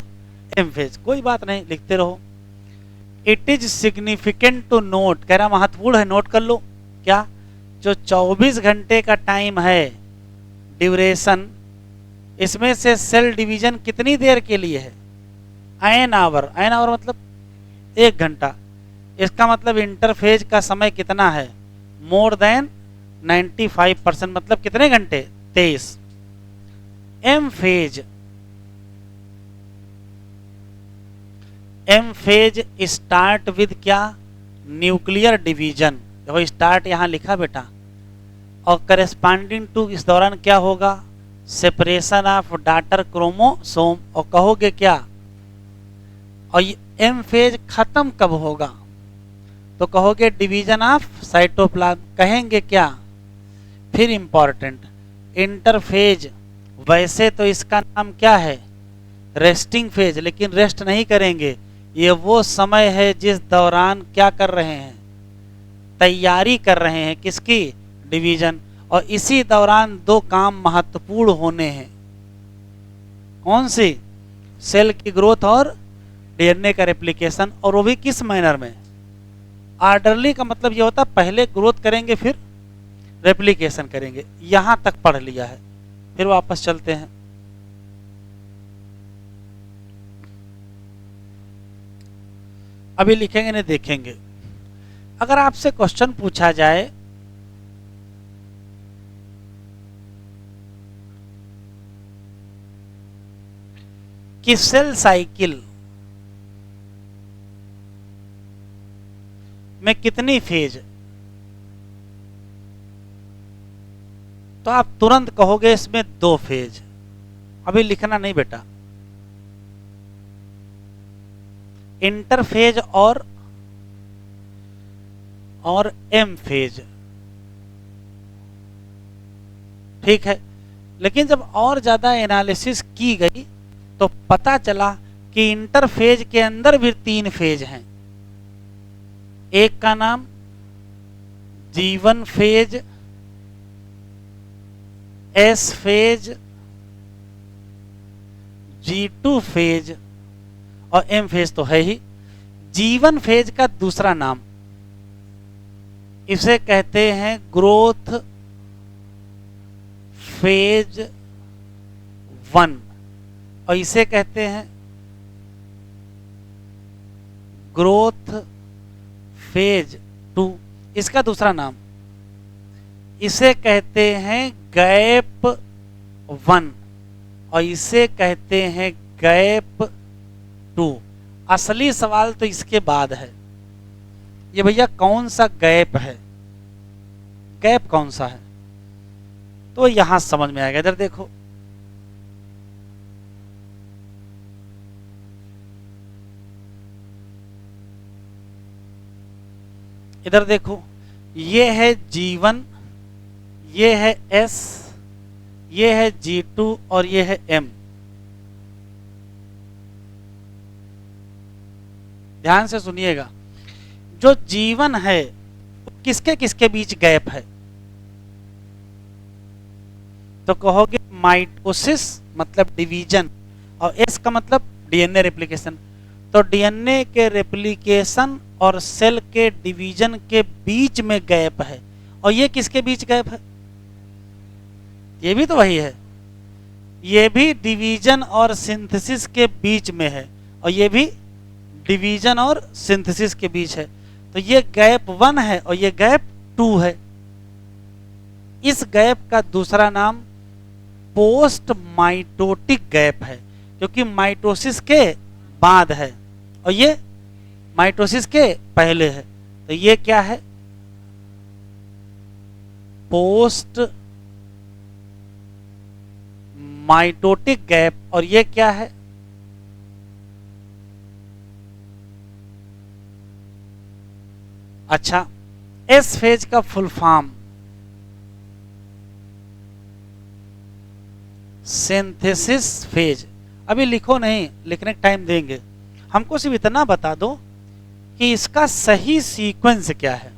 Speaker 1: एम फेज। कोई बात नहीं, लिखते रहो। It is significant to note, कह रहा महत्वपूर्ण है, नोट कर लो। क्या? जो 24 घंटे का टाइम है ड्यूरेशन, इसमें से सेल डिवीजन कितनी देर के लिए है? An hour. एन आवर मतलब 1 घंटा। इसका मतलब इंटरफेज का समय कितना है? मोर देन 95%, मतलब कितने घंटे? 23। एम फेज स्टार्ट विद क्या? Nuclear division. देखो स्टार्ट यहां लिखा बेटा, और करेस्पॉन्डिंग टू इस दौरान क्या होगा? Separation of daughter chromosome. और कहोगे क्या? और एम फेज खत्म कब होगा? तो कहोगे डिवीजन ऑफ साइटोप्लाज्म। कहेंगे क्या? फिर इंपॉर्टेंट, इंटरफेज। वैसे तो इसका नाम क्या है? रेस्टिंग फेज, लेकिन रेस्ट नहीं करेंगे। ये वो समय है जिस दौरान क्या कर रहे हैं? तैयारी कर रहे हैं। किसकी? डिवीजन। और इसी दौरान दो काम महत्वपूर्ण होने हैं। कौन सी? सेल की ग्रोथ और डीएनए का रेप्लिकेशन। और वो भी किस मैनर में? ऑर्डरली का मतलब ये होता है पहले ग्रोथ करेंगे फिर रेप्लिकेशन करेंगे। यहां तक पढ़ लिया है, फिर वापस चलते हैं। अभी लिखेंगे नहीं, देखेंगे। अगर आपसे क्वेश्चन पूछा जाए कि सेल साइकिल में कितनी फेज, तो आप तुरंत कहोगे इसमें 2 फेज। अभी लिखना नहीं बेटा, इंटरफेज और एम फेज, ठीक है। लेकिन जब और ज्यादा एनालिसिस की गई तो पता चला कि इंटरफेज के अंदर भी 3 फेज हैं। एक का नाम G1 phase, S phase, G2 phase और M फेज तो है ही। जीवन फेज का दूसरा नाम, इसे कहते हैं ग्रोथ फेज 1 और इसे कहते हैं ग्रोथ फेज 2। इसका दूसरा नाम, इसे कहते हैं गैप 1 और इसे कहते हैं गैप 2। असली सवाल तो इसके बाद है, ये भैया कौन सा गैप है, गैप कौन सा है, तो यहां समझ में आएगा। इधर देखो, इधर देखो, ये है G1, ये है S, ये है G2 और ये है M। ध्यान से सुनिएगा, जो G1 है किसके किसके बीच गैप है, तो कहोगे माइटोसिस मतलब डिवीजन और S का मतलब डीएनए रेप्लिकेशन। तो डीएनए के रेप्लिकेशन और सेल के डिवीजन के बीच में गैप है, और ये किसके बीच गैप है, ये भी तो वही है, ये भी डिवीजन और सिंथेसिस के बीच में है, और ये भी डिवीजन और सिंथेसिस के बीच है। तो ये गैप 1 है और ये गैप 2 है। इस गैप का दूसरा नाम पोस्ट माइटोटिक गैप है, क्योंकि माइटोसिस के बाद है और ये माइटोसिस के पहले है। तो ये क्या है, पोस्ट माइटोटिक गैप, और ये क्या है, अच्छा, एस फेज का फुल फॉर्म सिंथेसिस फेज। अभी लिखो नहीं, लिखने का टाइम देंगे, हमको सिर्फ इतना बता दो कि इसका सही सीक्वेंस क्या है।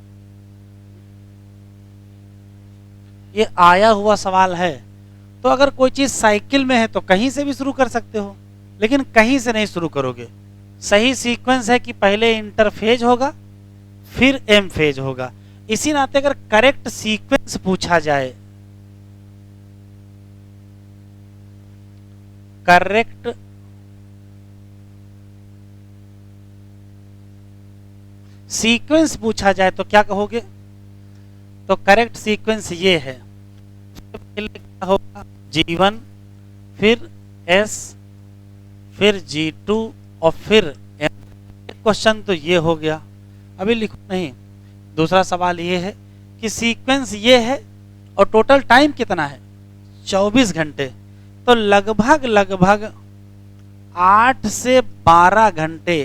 Speaker 1: ये आया हुआ सवाल है, तो अगर कोई चीज साइकिल में है तो कहीं से भी शुरू कर सकते हो, लेकिन कहीं से नहीं शुरू करोगे। सही सीक्वेंस है कि पहले इंटरफेज होगा फिर एम फेज होगा। इसी नाते अगर करेक्ट सीक्वेंस पूछा जाए, करेक्ट सीक्वेंस पूछा जाए तो क्या कहोगे, तो करेक्ट सीक्वेंस ये है, क्या होगा, G1 फिर S फिर G2 और फिर M। क्वेश्चन तो ये हो गया, अभी लिखो नहीं। दूसरा सवाल ये है कि सीक्वेंस ये है और टोटल टाइम कितना है, 24 घंटे। तो लगभग लगभग 8 से 12 घंटे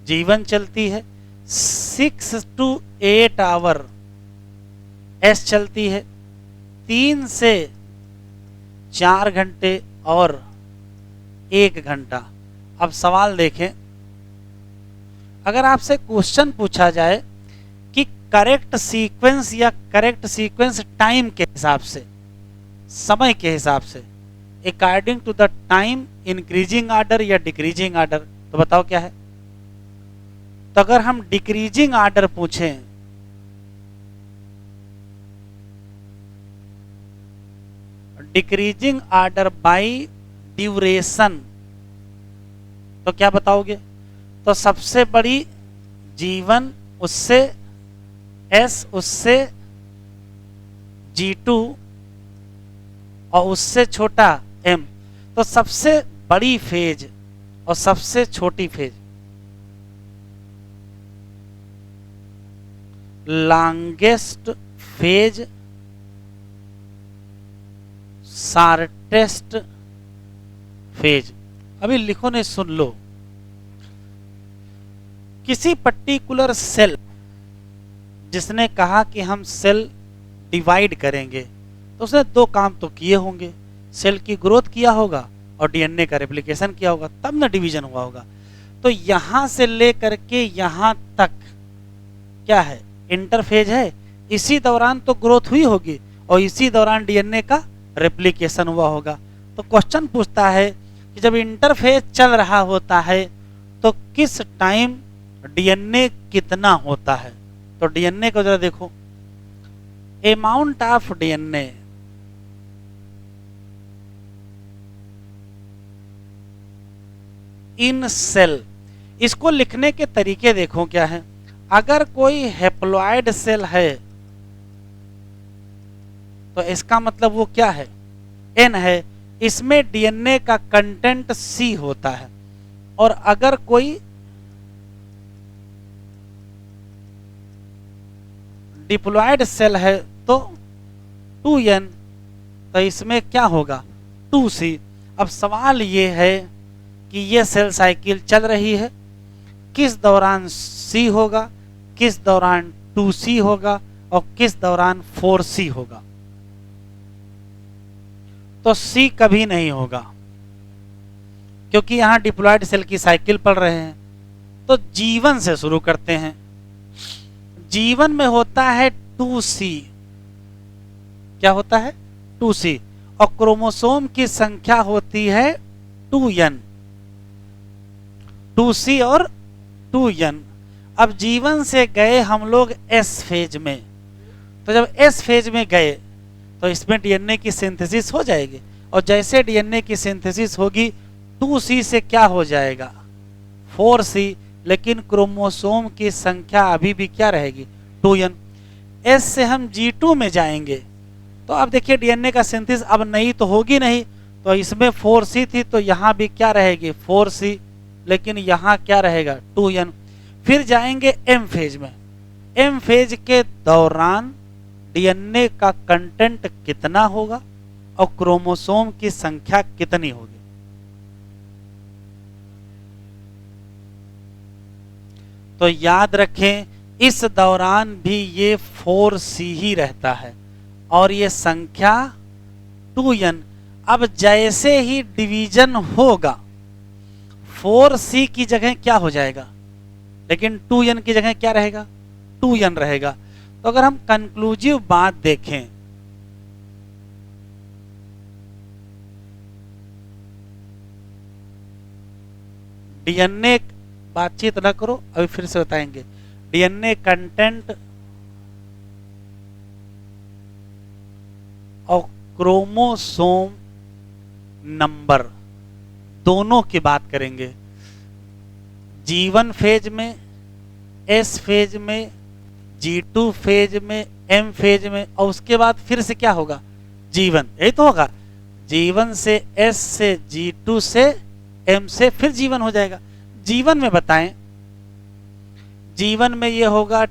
Speaker 1: G1 चलती है, 6 to 8 आवर S चलती है, 3 से 4 घंटे और 1 घंटा। अब सवाल देखें, अगर आपसे क्वेश्चन पूछा जाए कि करेक्ट सीक्वेंस या करेक्ट सीक्वेंस टाइम के हिसाब से, समय के हिसाब से, according to the time, increasing order या डिक्रीजिंग ऑर्डर, तो बताओ क्या है। तो अगर हम डिक्रीजिंग ऑर्डर पूछें, डिक्रीजिंग ऑर्डर बाय ड्यूरेशन, तो क्या बताओगे, तो सबसे बड़ी G1, उससे S, उससे G2 और उससे छोटा M। तो सबसे बड़ी फेज और सबसे छोटी phase, longest phase, shortest phase. अभी लिखो नहीं, सुन लो। किसी पर्टिकुलर सेल, जिसने कहा कि हम सेल डिवाइड करेंगे, तो उसने 2 काम तो किए होंगे, सेल की ग्रोथ किया होगा और डीएनए का रेप्लिकेशन किया होगा, तब ना डिवीजन हुआ होगा। तो यहां से लेकर के यहां तक क्या है, इंटरफेज है। इसी दौरान तो ग्रोथ हुई होगी और इसी दौरान डीएनए का रेप्लिकेशन हुआ होगा। तो क्वेश्चन पूछता है कि जब इंटरफेज चल रहा होता है तो किस टाइम डीएनए कितना होता है? तो डीएनए को जरा देखो, amount of DNA in cell, इसको लिखने के तरीके देखो क्या है। अगर कोई हैप्लॉइड सेल है तो इसका मतलब वो क्या है, एन है, इसमें डीएनए का कंटेंट सी होता है। और अगर कोई डिप्लॉयड सेल है तो 2n, तो इसमें क्या होगा 2c। अब सवाल ये है कि ये सेल साइकिल चल रही है, किस दौरान c होगा, किस दौरान 2c होगा और किस दौरान 4c होगा? तो c कभी नहीं होगा क्योंकि यहां डिप्लॉयड सेल की साइकिल पढ़ रहे हैं। तो जीवन से शुरू करते हैं। जीवन में होता है 2c, क्या होता है 2c, और क्रोमोसोम की संख्या होती है 2n, 2c और 2n। अब जीवन से गए हम लोग एस फेज में, तो जब एस फेज में गए तो इसमें डीएनए की सिंथेसिस हो जाएगी, और जैसे डीएनए की सिंथेसिस होगी 2c से क्या हो जाएगा 4c, लेकिन क्रोमोसोम की संख्या अभी भी क्या रहेगी 2n। एस से हम G2 में जाएंगे तो अब देखिए डीएनए का सिंथेसिस अब नहीं तो होगी नहीं, तो इसमें 4c थी तो यहां भी क्या रहेगी 4c, लेकिन यहां क्या रहेगा 2n। फिर जाएंगे एम फेज में, एम फेज के दौरान डीएनए का कंटेंट कितना होगा और क्रोमोसोम की संख्या कितनी होगी? तो याद रखें इस दौरान भी ये 4c ही रहता है और ये संख्या 2n। अब जैसे ही डिवीजन होगा 4c की जगह क्या हो जाएगा, लेकिन 2n की जगह क्या रहेगा 2n रहेगा। तो अगर हम कंक्लूसिव बात देखें, डीएनए, बातचीत ना करो अभी फिर से बताएंगे, डीएनए कंटेंट और क्रोमोसोम नंबर दोनों की बात करेंगे। G1 फेज में, S फेज में, G2 फेज में, M फेज में, और उसके बाद फिर से क्या होगा G1, यही तो होगा। G1 से S से G2 से M से फिर G1 हो जाएगा। G1 में बताएं, G1 में ये होगा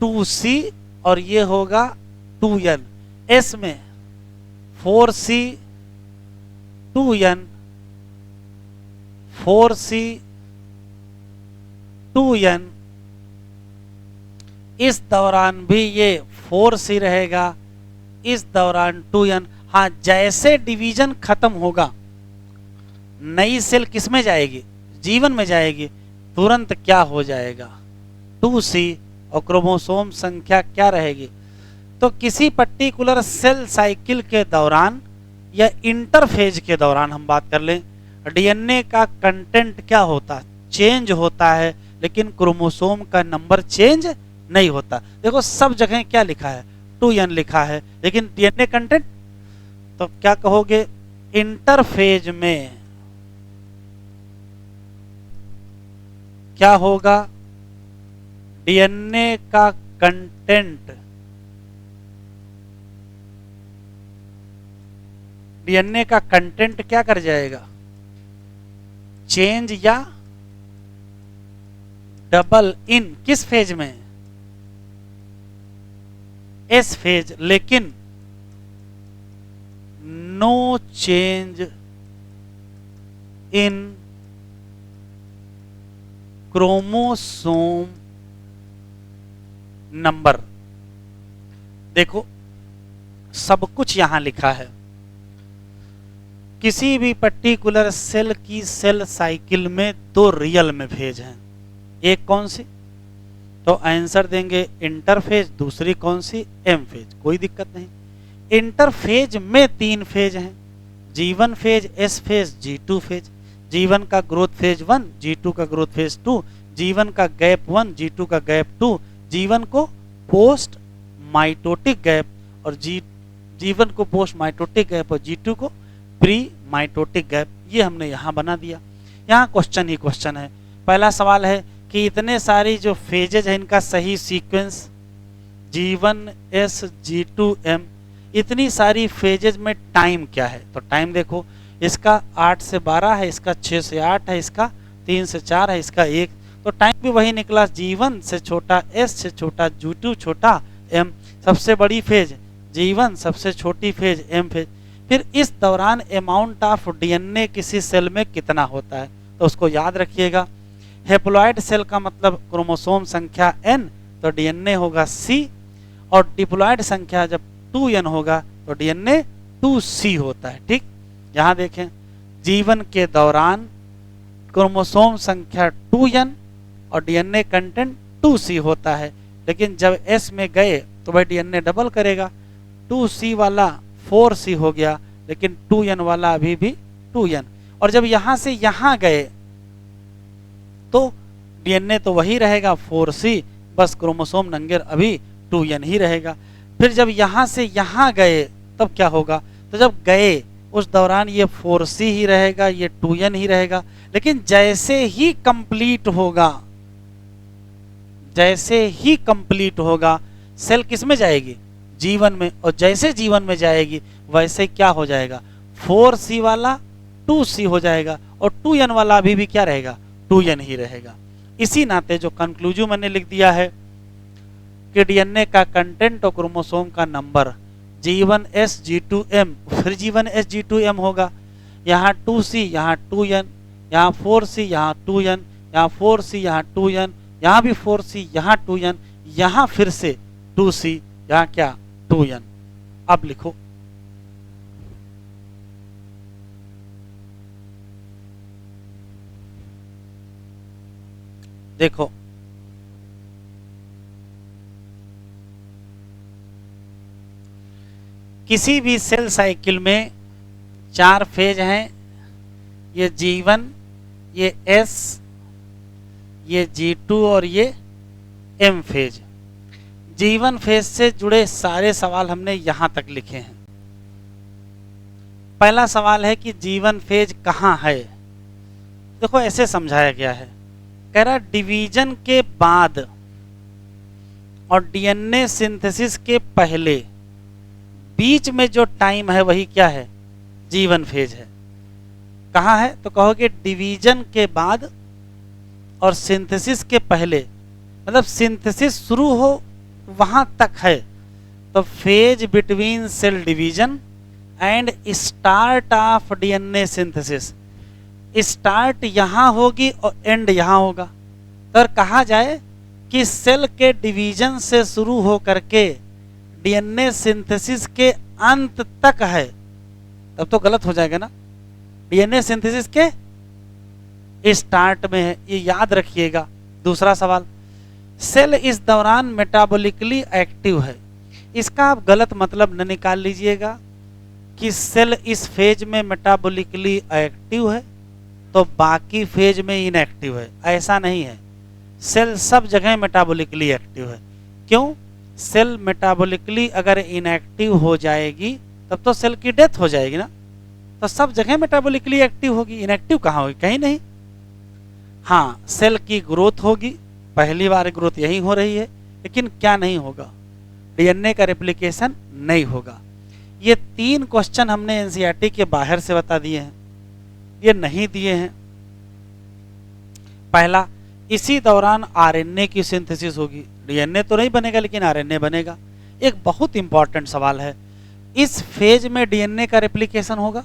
Speaker 1: 2c और ये होगा 2n, S में 4c 2n 4c 2n, इस दौरान भी ये 4c रहेगा, इस दौरान 2n। हाँ, जैसे डिवीजन खत्म होगा नई सेल किस में जाएगी G1 में जाएगी, तुरंत क्या हो जाएगा 2c और क्रोमोसोम संख्या क्या रहेगी। तो किसी पर्टिकुलर सेल साइकिल के दौरान या इंटरफेज के दौरान हम बात कर लें, डीएनए का कंटेंट क्या होता है चेंज होता है, लेकिन क्रोमोसोम का नंबर चेंज नहीं होता। देखो सब जगह क्या लिखा है 2n लिखा है, लेकिन डीएनए कंटेंट, तो क्या कहोगे इंटरफेज में क्या होगा डीएनए का कंटेंट, डीएनए का कंटेंट क्या कर जाएगा चेंज या डबल इन, किस फेज में एस फेज, लेकिन no change in chromosome number. देखो सब कुछ यहां लिखा है, किसी भी पर्टिकुलर सेल की सेल साइकिल में दो रियल में फेज हैं, एक कौन सी, तो आंसर देंगे इंटरफेज, दूसरी कौन सी एम फेज, कोई दिक्कत नहीं। इंटरफेज में 3 फेज हैं, G1 phase, S phase, G2 phase. जीवन का ग्रोथ फेज 1, G2 का ग्रोथ फेज 2, जीवन का गैप 1, G2 का गैप 2, जीवन को पोस्ट माइटोटिक गैप और जीवन को पोस्ट माइटोटिक गैप और G2 को प्री माइटोटिक गैप। ये हमने यहाँ बना दिया। यहाँ क्वेश्चन ही क्वेश्चन है। पहला सवाल है कि इतने सारी जो फेजेज है इनका सही सीक्वेंस G1S G2M, इतनी सारी फेजेज में टाइम क्या है? तो टाइम देखो, इसका 8 से 12 है, इसका 6 से 8 है, इसका 3 से 4 है, इसका 1, तो टाइम भी वही निकला। G1 से छोटा, S से छोटा, G2 छोटा, M सबसे बड़ी फेज G1, सबसे छोटी फेज M फेज। फिर इस दौरान अमाउंट ऑफ DNA किसी सेल में कितना होता है? तो उसको याद रखिएगा। हेप्लॉइड सेल का मतलब क्रोमोसोम संख्या N, तो DNA होगा C, और डिप्लॉइड संख्या जब 2N होगा तो DNA 2C होता है। ठीक, यहाँ देखें, जीवन के दौरान क्रोमोसोम संख्या 2N और DNA कंटेंट 2C होता है, लेकिन जब S में गए तो वह DNA डबल करेगा, 2C वाला 4C हो गया, लेकिन 2N वाला अभी भी 2N। और जब यहाँ से यहाँ गए तो DNA तो वही रहेगा 4C, बस क्रोमोसोम नंबर अभी 2N ही रहेगा। फिर जब यहाँ से यहाँ गए तब क्या होगा? तो जब गए उस दौरान ये 4C ही रहेगा, ये 2N ही रहेगा, लेकिन जैसे ही कंप्लीट होगा, जैसे ही कंप्लीट होगा सेल किस में जाएगी? जीवन में। और जैसे जीवन में जाएगी वैसे क्या हो जाएगा? 4C वाला 2C हो जाएगा और 2N वाला अभी भी क्या रहेगा? 2N ही रहेगा। इसी नाते जो कंक्लूजन मैंने लिख दिया है कि DNA का कंटेंट और क्रोमोसोम का नंबर G1S G2M, फिर G1S G2M होगा। यहाँ 2C, यहाँ 2N, यहाँ 4C, यहाँ 2N, यहाँ 4C, यहाँ 2N, यहाँ भी 4C, यहाँ 2N, यहाँ फिर से 2C, यहाँ क्या? 2N। अब लिखो, देखो किसी भी सेल साइकिल में 4 फेज हैं, ये G1, ये S, ये G2 और ये M फेज। G1 फेज से जुड़े सारे सवाल हमने यहां तक लिखे हैं। पहला सवाल है कि G1 फेज कहाँ है? देखो ऐसे समझाया गया है, कह रहा डिवीजन के बाद और DNA सिंथेसिस के पहले बीच में जो टाइम है वही क्या है? G1 फेज है। कहाँ है? तो कहोगे डिवीजन के बाद और सिंथेसिस के पहले, मतलब सिंथेसिस शुरू हो वहां तक है, तो phase between cell division and start of DNA synthesis. Start यहां होगी और एंड यहां होगा। तो कहा जाए कि सेल के डिवीजन से शुरू हो करके DNA सिंथेसिस के अंत तक है, तब तो गलत हो जाएगा ना। DNA सिंथेसिस के स्टार्ट में है, ये याद रखिएगा। दूसरा सवाल, सेल इस दौरान मेटाबॉलिकली एक्टिव है। इसका आप गलत मतलब न निकाल लीजिएगा कि सेल इस फेज में मेटाबॉलिकली एक्टिव है तो बाकी फेज में इनएक्टिव है, ऐसा नहीं है। सेल सब जगह मेटाबॉलिकली एक्टिव है। क्यों? सेल मेटाबॉलिकली अगर इनएक्टिव हो जाएगी तब तो सेल की डेथ हो जाएगी ना। तो सब जगह मेटाबॉलिकली एक्टिव होगी, इनएक्टिव कहाँ होगी? कहीं नहीं। हाँ, सेल की ग्रोथ होगी, पहली बार ग्रोथ यही हो रही है, लेकिन क्या नहीं होगा? DNA का रेप्लिकेशन नहीं होगा। ये 3 क्वेश्चन हमने NCERT के बाहर से बता दिए हैं, ये नहीं दिए हैं। पहला, इसी दौरान RNA की सिंथेसिस होगी। DNA तो नहीं बनेगा लेकिन RNA बनेगा। एक बहुत इंपॉर्टेंट सवाल है, इस फेज में DNA का रेप्लिकेशन होगा,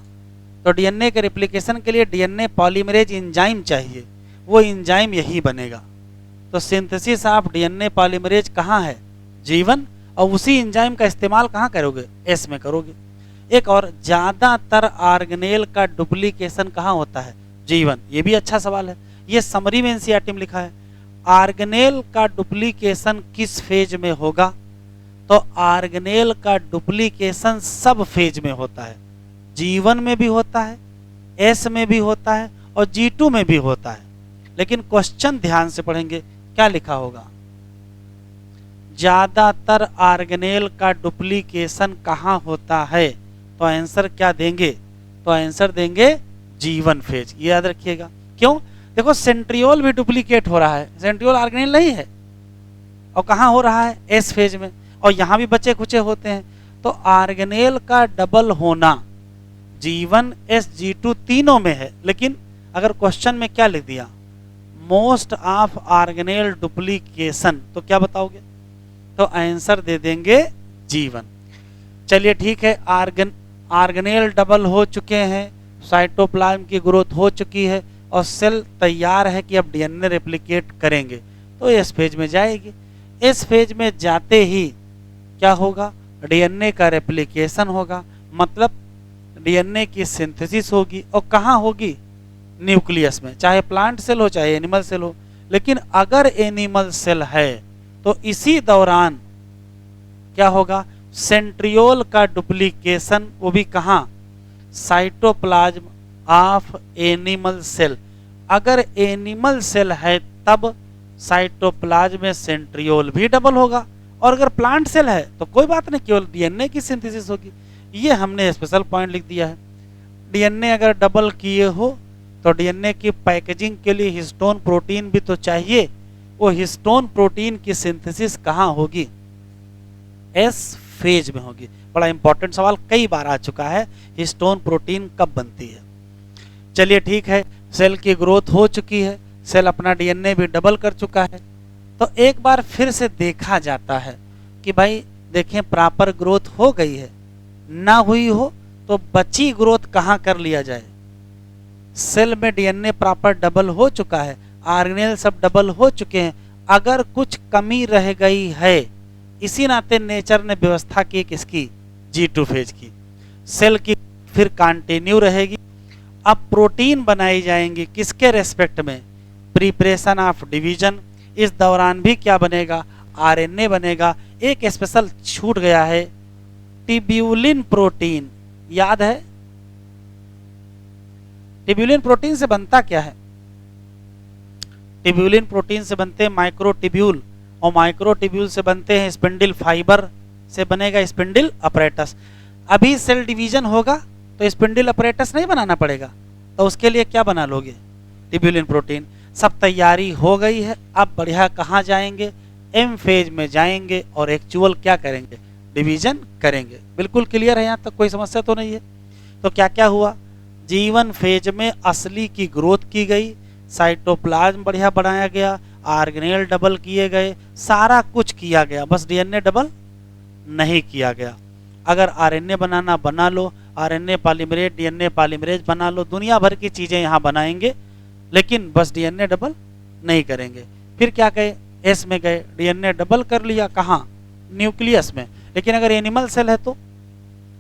Speaker 1: तो DNA के रेप्लिकेशन के लिए DNA पॉलीमरेज एंजाइम चाहिए, वो एंजाइम यही बनेगा। तो सिंथेसिस ऑफ DNA पॉलीमरेज कहाँ है? G1, और उसी एंजाइम का इस्तेमाल कहाँ करोगे? S में करोगे। एक और, ज्यादातर ऑर्गेनेल का डुप्लीकेशन कहाँ होता है? G1। ये भी अच्छा सवाल है, ये समरी में NCERT में लिखा है। ऑर्गेनेल का डुप्लीकेशन किस फेज में होगा? तो ऑर्गेनेल का डुप्लीकेशन सब फेज में होता है। G1 में भी होता है, S में भी होता है और G2 में भी होता है। लेकिन क्वेश्चन ध्यान से पढ़ेंगे, क्या लिखा होगा, ज्यादातर ऑर्गेनेल का डुप्लीकेशन कहाँ होता है, तो आंसर क्या देंगे, तो आंसर देंगे G1 फेज। ये याद रखिएगा। क्यों, देखो सेंट्रियोल भी डुप्लीकेट हो रहा है, सेंट्रियोल ऑर्गेनेल नहीं है, और कहाँ हो रहा है, एस फेज में, और यहाँ भी बचे खुचे होते हैं। तो ऑर्गेनेल का डबल होना G1 S G2 तीनों में है। लेकिन अगर क्वेश्चन में क्या लिख दिया, मोस्ट ऑफ ऑर्गेनेल डुप्लीकेशन, तो क्या बताओगे, तो आंसर दे देंगे G1। चलिए ठीक है, ऑर्गेनेल डबल हो चुके हैं, साइटोप्लाज्म की ग्रोथ हो चुकी है और सेल तैयार है कि अब डीएनए रेप्लिकेट करेंगे, तो इस फेज में जाएगी। इस फेज में जाते ही क्या होगा, डीएनए का रेप्लिकेशन होगा, मतलब डीएनए की सिंथेसिस होगी, और कहाँ होगी, न्यूक्लियस में, चाहे प्लांट सेल हो चाहे एनिमल सेल हो। लेकिन अगर एनिमल सेल है तो इसी दौरान क्या होगा, सेंट्रियोल का डुप्लीकेशन, वो भी कहाँ, साइटोप्लाज्म ऑफ एनिमल सेल। अगर एनिमल सेल है तब साइटोप्लाज्म में सेंट्रियोल भी डबल होगा, और अगर प्लांट सेल है तो कोई बात नहीं, केवल डीएनए की सिंथेसिस होगी। ये हमने स्पेशल पॉइंट लिख दिया है। डीएनए अगर डबल किए हो तो डीएनए की पैकेजिंग के लिए हिस्टोन प्रोटीन भी तो चाहिए, वो हिस्टोन प्रोटीन की सिंथेसिस कहाँ होगी, एस फेज में होगी। बड़ा इंपॉर्टेंट सवाल कई बार आ चुका है, हिस्टोन प्रोटीन कब बनती है। चलिए ठीक है, सेल की ग्रोथ हो चुकी है, सेल अपना डीएनए भी डबल कर चुका है, तो एक बार फिर से देखा जाता है कि भाई देखें प्रॉपर ग्रोथ हो गई है, ना हुई हो तो बची ग्रोथ कहाँ कर लिया जाए। सेल में डीएनए प्रॉपर डबल हो चुका है, ऑर्गेनेल सब डबल हो चुके हैं, अगर कुछ कमी रह गई है, इसी नाते नेचर ने व्यवस्था की किसकी, G2 फेज की। सेल की फिर कंटिन्यू रहेगी। अब प्रोटीन बनाई जाएंगी किसके रेस्पेक्ट में, प्रिपरेशन ऑफ डिवीजन। इस दौरान भी क्या बनेगा, आरएनए बनेगा। एक स्पेशल छूट गया है, टिब्यूलिन प्रोटीन, याद है, टिब्यूलिन प्रोटीन से बनता क्या है, टिब्यूलिन प्रोटीन से बनते हैं माइक्रोटिब्यूल, और माइक्रोटिब्यूल से बनते हैं स्पिंडल फाइबर, से बनेगा स्पिंडल अपरेटस। अभी सेल डिवीजन होगा तो स्पिंडल अपरेटस नहीं बनाना पड़ेगा, तो उसके लिए क्या बना लोगे, टिब्यूलिन प्रोटीन। सब तैयारी हो गई है, अब बढ़िया कहाँ जाएंगे, एम फेज में जाएंगे और एक्चुअल क्या करेंगे, डिवीजन करेंगे। बिल्कुल क्लियर है, यहाँ तक कोई समस्या तो नहीं है। तो क्या क्या हुआ, G1 फेज में असली की ग्रोथ की गई, साइटोप्लाज्म बढ़िया बनाया गया, ऑर्गेनेल डबल किए गए, सारा कुछ किया गया, बस डीएनए डबल नहीं किया गया। अगर आरएनए बनाना बना लो, आरएनए पॉलीमरेज, डीएनए पॉलीमरेज बना लो, दुनिया भर की चीजें यहाँ बनाएंगे, लेकिन बस डीएनए डबल नहीं करेंगे। फिर क्या कहे, एस में गए, डीएनए डबल कर लिया, कहाँ, न्यूक्लियस में। लेकिन अगर एनिमल सेल है तो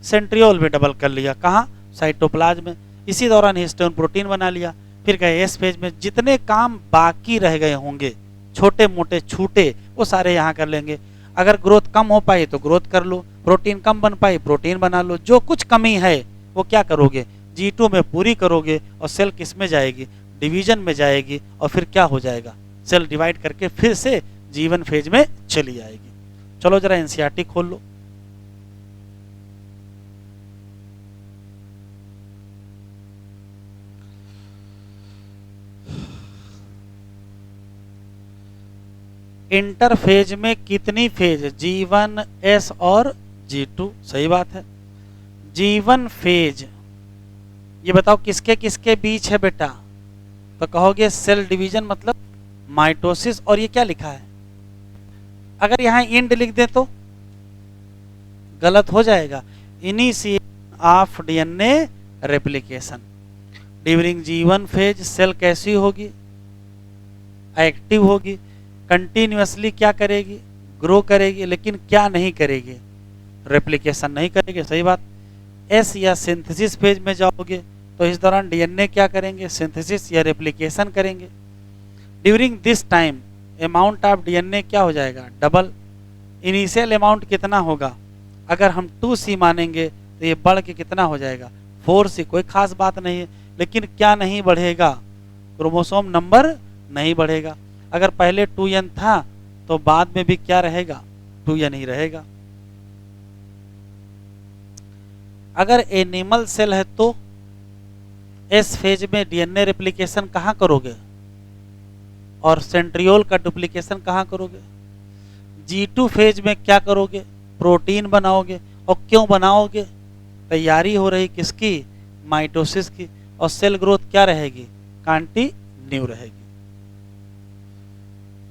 Speaker 1: सेंट्रियोल भी डबल कर लिया, कहाँ, साइटोप्लाज्म में। इसी दौरान हिस्टोन प्रोटीन बना लिया। फिर गए एस फेज में, जितने काम बाकी रह गए होंगे छोटे मोटे छूटे, वो सारे यहाँ कर लेंगे। अगर ग्रोथ कम हो पाई तो ग्रोथ कर लो, प्रोटीन कम बन पाई प्रोटीन बना लो, जो कुछ कमी है वो क्या करोगे, G2 में पूरी करोगे, और सेल किस में जाएगी, डिवीजन में जाएगी, और फिर क्या हो जाएगा, सेल डिवाइड करके फिर से G1 फेज में चली आएगी। चलो जरा एनसीईआरटी खोल लो। इंटरफेज में कितनी फेज, G1 S और G2, सही बात है। G1 फेज ये बताओ किसके किसके बीच है बेटा, तो कहोगे सेल डिवीजन मतलब माइटोसिस, और ये क्या लिखा है, अगर यहाँ इंड लिख दे तो गलत हो जाएगा, initiation of DNA replication. During G1 phase cell कैसी होगी, एक्टिव होगी, कंटिन्यूअसली क्या करेगी, ग्रो करेगी, लेकिन क्या नहीं करेगी, रेप्लिकेशन नहीं करेगी, सही बात। एस या सिंथेसिस फेज में जाओगे तो इस दौरान डीएनए क्या करेंगे, सिंथेसिस या रेप्लिकेशन करेंगे। During this time amount of DNA क्या हो जाएगा, डबल। इनिशियल अमाउंट कितना होगा, अगर हम 2C मानेंगे तो ये बढ़ के कितना हो जाएगा, 4C। कोई खास बात नहीं है, लेकिन क्या नहीं बढ़ेगा, क्रोमोसोम नंबर नहीं बढ़ेगा। अगर पहले 2n था तो बाद में भी क्या रहेगा, 2n ही रहेगा। अगर एनिमल सेल है तो एस फेज में डीएनए रेप्लिकेशन कहाँ करोगे और सेंट्रियोल का डुप्लीकेशन कहाँ करोगे? G2 फेज में क्या करोगे, प्रोटीन बनाओगे। और क्यों बनाओगे? तैयारी हो रही किसकी, माइटोसिस की। और सेल ग्रोथ क्या रहेगी, कंटिन्यू रहेगी।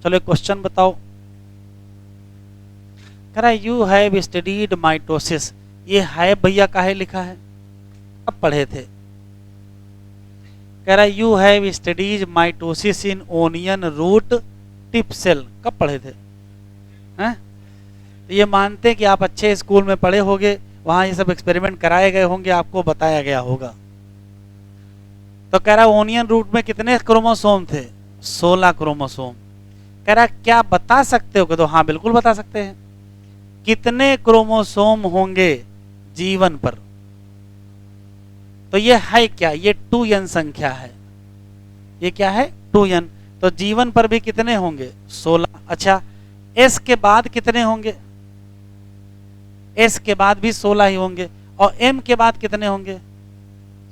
Speaker 1: चलो एक क्वेश्चन बताओ, कह रहा यू हैव स्टडीड माइटोसिस। ये है भैया काहे लिखा है, अब पढ़े थे। कह रहा you have studies mitosis in onion root tip cell, कब पढ़े थे हैं? तो ये मानते हैं कि आप अच्छे स्कूल में पढ़े होंगे, वहां ये सब एक्सपेरिमेंट कराए गए होंगे, आपको बताया गया होगा। तो कह रहा ओनियन रूट में कितने क्रोमोसोम थे, 16 क्रोमोसोम। कह रहा क्या बता सकते हो? तो हाँ बिल्कुल बता सकते हैं। कितने क्रोमोसोम होंगे जीवन पर? तो ये है क्या, ये 2n संख्या है। ये क्या है, 2n। तो जीवन पर भी कितने होंगे, 16। अच्छा s के बाद कितने होंगे, s के बाद भी 16 ही होंगे। और m के बाद कितने होंगे,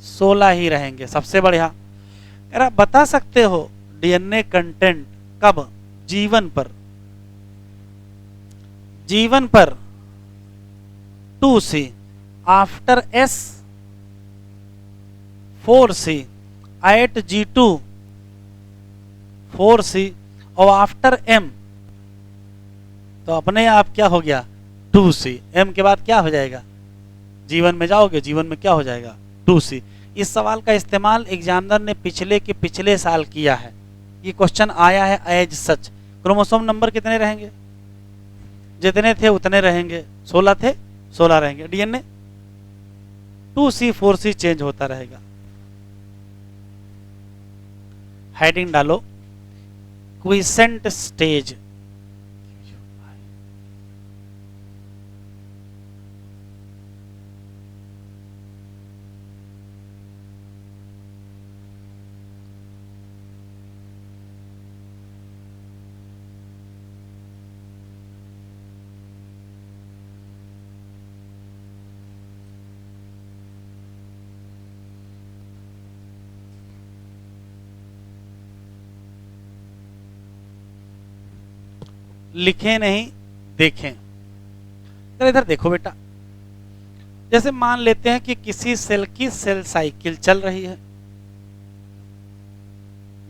Speaker 1: 16 ही रहेंगे। सबसे बढ़िया। कह रहा बता सकते हो डीएनए कंटेंट कब, जीवन पर? जीवन पर 2c, after s 4c, eight G2 4c, और आफ्टर m तो अपने आप क्या हो गया, 2c। m के बाद क्या हो जाएगा, जीवन में जाओगे, जीवन में क्या हो जाएगा, 2c। इस सवाल का इस्तेमाल एग्जामिनर ने पिछले के पिछले साल किया है। ये क्वेश्चन आया है एज सच। क्रोमोसोम नंबर कितने रहेंगे, जितने थे उतने रहेंगे। 16 थे 16 रहेंगे। डीएनए 2c 4c चेंज होता रहेगा। हेडिंग डालो, क्विसेंट स्टेज। लिखे नहीं, देखें। तो इधर देखो बेटा, जैसे मान लेते हैं कि किसी सेल की सेल साइकिल चल रही है।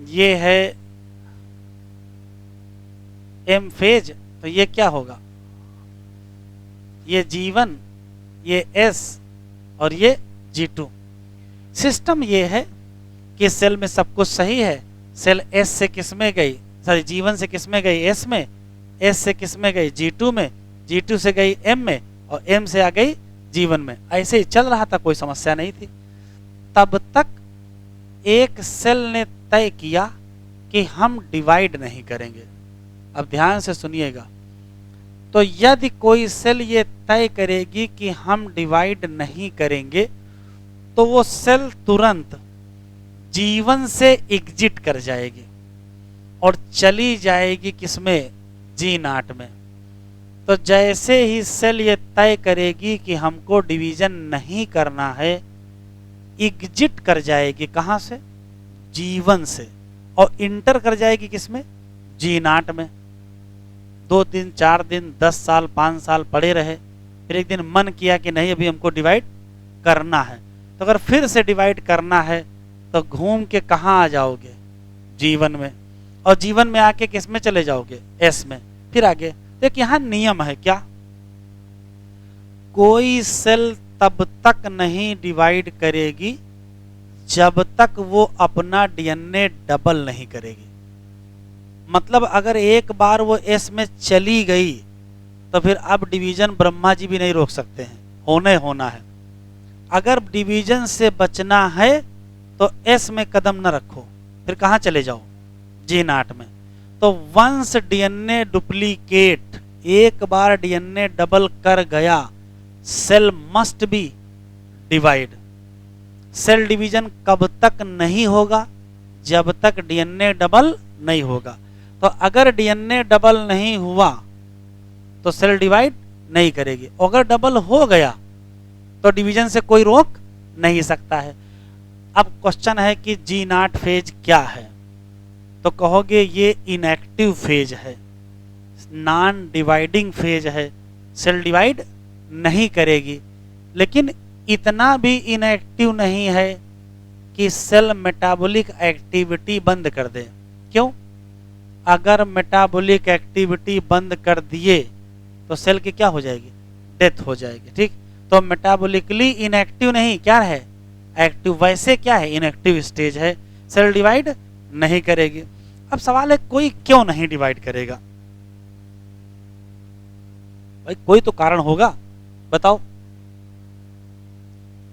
Speaker 1: ये है एम फेज, तो ये क्या होगा, ये G1, ये S और ये G2। सिस्टम ये है कि सेल में सब कुछ सही है। सेल S से किस में गई, सॉरी G1 से किस में गई, S में। S से किस में गई, G2 में। G2 से गई M में, और M से आ गई G1 में। ऐसे ही चल रहा था, कोई समस्या नहीं थी। तब तक एक सेल ने तय किया कि हम डिवाइड नहीं करेंगे। अब ध्यान से सुनिएगा। तो यदि कोई सेल ये तय करेगी कि हम डिवाइड नहीं करेंगे, तो वो सेल तुरंत G1 से एग्जिट कर जाएगी और चली जाएगी किसमें, G0 में। तो जैसे ही सेल ये तय करेगी कि हमको डिवीजन नहीं करना है, एग्जिट कर जाएगी। कहां से, G1 से, और इंटर कर जाएगी किसमें, G0 में। 2 दिन 4 दिन 10 साल 5 साल पड़े रहे, फिर एक दिन मन किया कि नहीं अभी हमको डिवाइड करना है। तो अगर फिर से डिवाइड करना है तो घूम के कहाँ आ जाओगे, G1 में। और G1 में आके किस में चले जाओगे, S में। फिर आगे देख, यहां नियम है क्या, कोई सेल तब तक नहीं डिवाइड करेगी जब तक वो अपना डीएनए डबल नहीं करेगी। मतलब अगर एक बार वो S में चली गई तो फिर अब डिवीजन ब्रह्मा जी भी नहीं रोक सकते हैं, होने होना है। अगर डिवीजन से बचना है तो S में कदम न रखो, फिर कहां चले जाओ, G0 में। तो वंस डीएनए डुप्लीकेट, एक बार डीएनए डबल कर गया, cell must be divide. Cell division कब तक नहीं होगा, जब तक डीएनए डबल नहीं होगा। तो अगर डीएनए डबल नहीं हुआ तो सेल डिवाइड नहीं करेगी, अगर डबल हो गया तो डिवीजन से कोई रोक नहीं सकता है। अब क्वेश्चन है कि जी नॉट फेज क्या है, तो कहोगे ये इनएक्टिव फेज है, नॉन डिवाइडिंग फेज है, सेल डिवाइड नहीं करेगी। लेकिन इतना भी इनएक्टिव नहीं है कि सेल मेटाबॉलिक एक्टिविटी बंद कर दे। क्यों? अगर मेटाबॉलिक एक्टिविटी बंद कर दिए तो सेल की क्या हो जाएगी? डेथ हो जाएगी। ठीक, तो मेटाबॉलिकली इनएक्टिव नहीं, क्या है? एक्टिव। वैसे क्या है? इनएक्टिव स्टेज है, सेल डिवाइड नहीं करेगी। अब सवाल है कोई क्यों नहीं डिवाइड करेगा? भाई कोई तो कारण होगा, बताओ।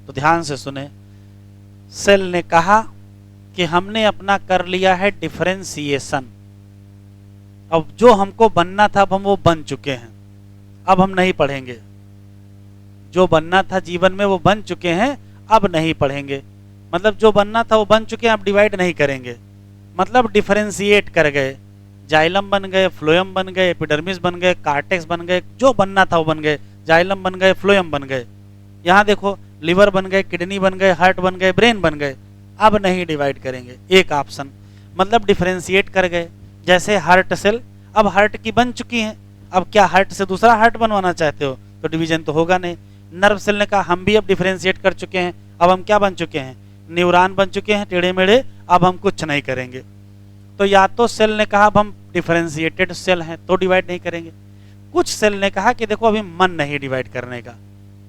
Speaker 1: तो ध्यान से सुने। सेल ने कहा कि हमने अपना कर लिया है डिफरेंशिएशन, अब जो हमको बनना था अब हम वो बन चुके हैं, अब हम नहीं पढ़ेंगे। जो बनना था जीवन में वो बन चुके हैं, अब नहीं पढ़ेंगे। मतलब जो बनना था वो बन चुके हैं, अब डिवाइड नहीं करेंगे। मतलब डिफरेंशिएट कर गए, जाइलम बन गए, फ्लोएम बन गए, एपिडर्मिस बन गए, कार्टेक्स बन गए, जो बनना था वो बन गए, जाइलम बन गए, फ्लोएम बन गए। यहाँ देखो लिवर बन गए, किडनी बन गए, हार्ट बन गए, ब्रेन बन गए, अब नहीं डिवाइड करेंगे। एक ऑप्शन, मतलब डिफरेंशिएट कर गए। जैसे हार्ट सेल अब हार्ट की बन चुकी हैं, अब क्या हार्ट से दूसरा हार्ट बनवाना चाहते हो तो डिवीजन तो होगा नहीं। नर्व सेल ने कहा हम भी अब डिफरेंशिएट कर चुके हैं, अब हम क्या बन चुके हैं? न्यूरॉन बन चुके हैं टेढ़े मेढ़े, अब हम कुछ नहीं करेंगे। तो या तो सेल ने कहा अब हम डिफरेंशिएटेड सेल हैं तो डिवाइड नहीं करेंगे। कुछ सेल ने कहा कि देखो अभी मन नहीं डिवाइड करने का,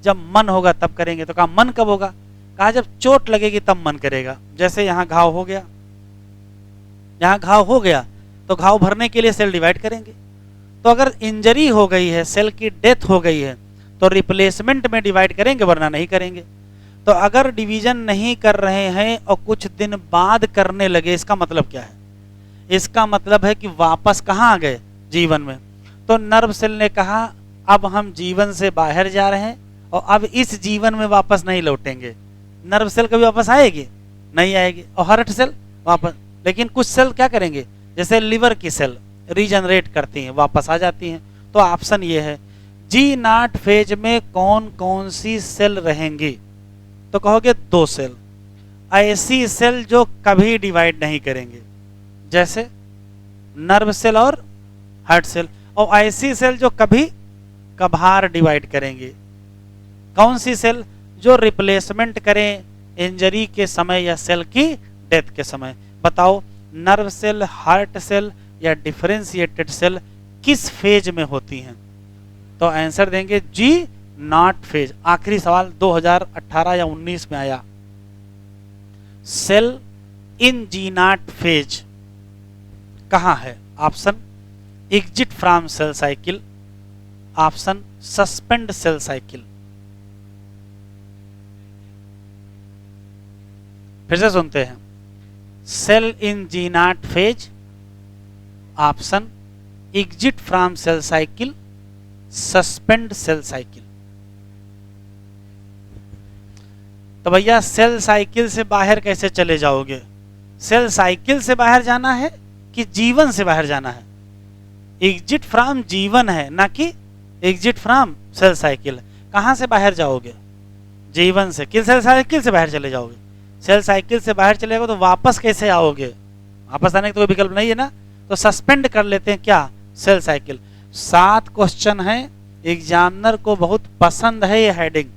Speaker 1: जब मन होगा तब करेंगे। तो कहा मन कब होगा? कहा जब चोट लगेगी तब मन करेगा। जैसे यहाँ घाव हो गया, यहाँ घाव हो गया तो घाव भरने के लिए सेल डिवाइड करेंगे। तो अगर इंजरी हो गई है, सेल की डेथ हो गई है, तो रिप्लेसमेंट में डिवाइड करेंगे, वरना नहीं करेंगे। तो अगर डिवीजन नहीं कर रहे हैं और कुछ दिन बाद करने लगे, इसका मतलब क्या है? इसका मतलब है कि वापस कहाँ आ गए? जीवन में। तो नर्व सेल ने कहा अब हम जीवन से बाहर जा रहे हैं और अब इस जीवन में वापस नहीं लौटेंगे। नर्व सेल कभी वापस आएगी? नहीं आएगी। और हार्ट सेल वापस, लेकिन कुछ सेल क्या करेंगे? जैसे लिवर की सेल रीजनरेट करती हैं, वापस आ जाती हैं। तो ऑप्शन ये है। जी नॉट फेज में कौन कौन सी सेल रहेंगी? तो कहोगे दो सेल, ऐसी सेल जो कभी डिवाइड नहीं करेंगे, जैसे नर्व सेल और हार्ट सेल, और ऐसी सेल जो कभी कभार डिवाइड करेंगे। कौन सी सेल? जो रिप्लेसमेंट करें इंजरी के समय या सेल की डेथ के समय। बताओ नर्व सेल, हार्ट सेल या डिफरेंशिएटेड सेल किस फेज में होती हैं? तो आंसर देंगे जी नॉट फेज। आखिरी सवाल 2018 या 19 में आया, cell in G naught phase कहां है? Option exit from cell cycle, option suspend cell cycle. फिर से सुनते हैं। Cell in G naught phase, option exit from cell cycle, suspend cell cycle. तो भैया सेल साइकिल से बाहर कैसे चले जाओगे? सेल साइकिल से बाहर जाना है कि जीवन से बाहर जाना है? एग्जिट फ्रॉम जीवन है, ना कि एग्जिट फ्रॉम सेल साइकिल। कहां से बाहर जाओगे? जीवन से। किस सेल साइकिल से बाहर चले जाओगे? सेल साइकिल से बाहर चले जाओगे तो वापस कैसे आओगे? वापस आने का तो कोई विकल्प नहीं है ना। तो सस्पेंड कर लेते हैं क्या? Cell cycle. 7 क्वेश्चन है, एग्जामिनर को बहुत पसंद है ये हेडिंग,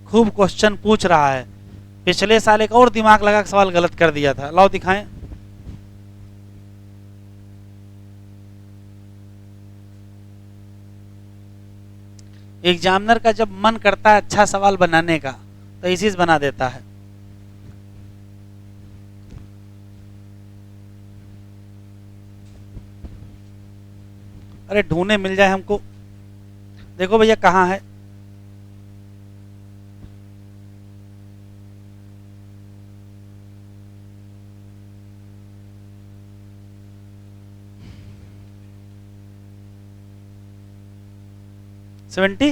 Speaker 1: खूब क्वेश्चन पूछ रहा है। पिछले साल एक और दिमाग लगा सवाल गलत कर दिया था, लाओ दिखाएं। एग्जामिनर का जब मन करता है अच्छा सवाल बनाने का तो इसी से बना देता है। अरे ढूंढने मिल जाए हमको। देखो भैया कहाँ है? सेवेंटी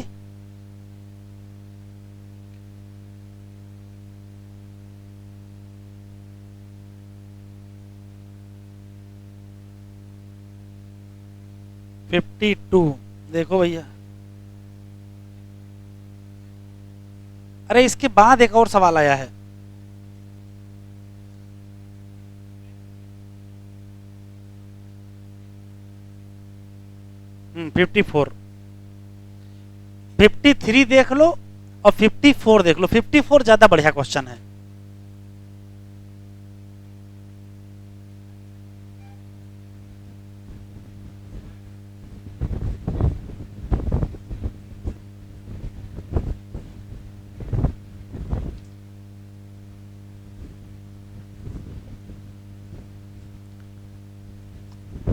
Speaker 1: 52। देखो भैया, अरे इसके बाद एक और सवाल आया है। हम्म, 54। 53 देख लो और 54 देख लो। 54 ज्यादा बढ़िया क्वेश्चन है।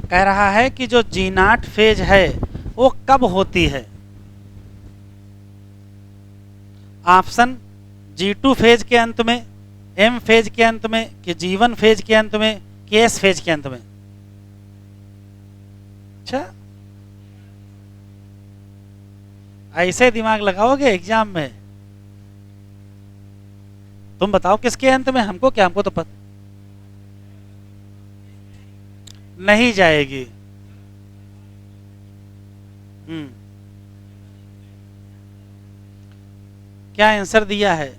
Speaker 1: कह रहा है कि जो जीनाट फेज है वो कब होती है? ऑप्शन, G2 फेज के अंत में, M फेज के अंत में, कि G1 फेज के अंत में, कि S फेज के अंत में। अच्छा, ऐसे दिमाग लगाओगे एग्जाम में? तुम बताओ किसके अंत में, हमको क्या, हमको तो पता नहीं जाएगी। हम्म, क्या आंसर दिया है?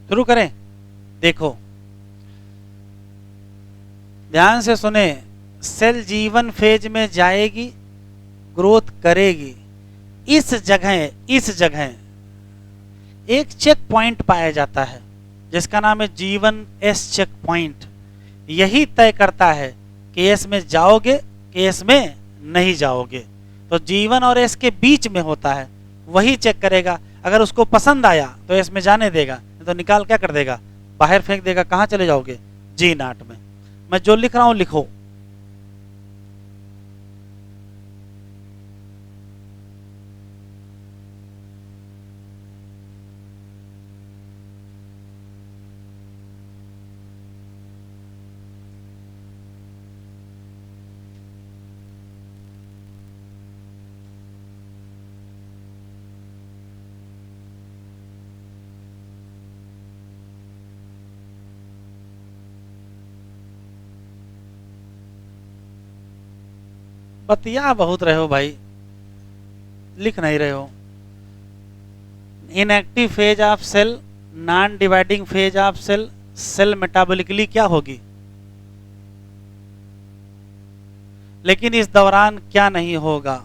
Speaker 1: शुरू करें? देखो ध्यान से सुने, सेल जीवन फेज में जाएगी, ग्रोथ करेगी। इस जगह एक चेक पॉइंट पाया जाता है जिसका नाम है जीवन एस चेक पॉइंट। यही तय करता है कि एस में जाओगे कि एस में नहीं जाओगे। तो जीवन और एस के बीच में होता है, वही चेक करेगा। अगर उसको पसंद आया तो एस में जाने देगा, नहीं तो निकाल क्या कर देगा, बाहर फेंक देगा। कहाँ चले जाओगे? जी नाट में। मैं जो लिख रहा हूं लिखो। बतिया बहुत रहे हो भाई, लिख नहीं रहे हो। Inactive phase of cell, non dividing phase of cell, cell metabolically क्या होगी? लेकिन इस दौरान क्या नहीं होगा?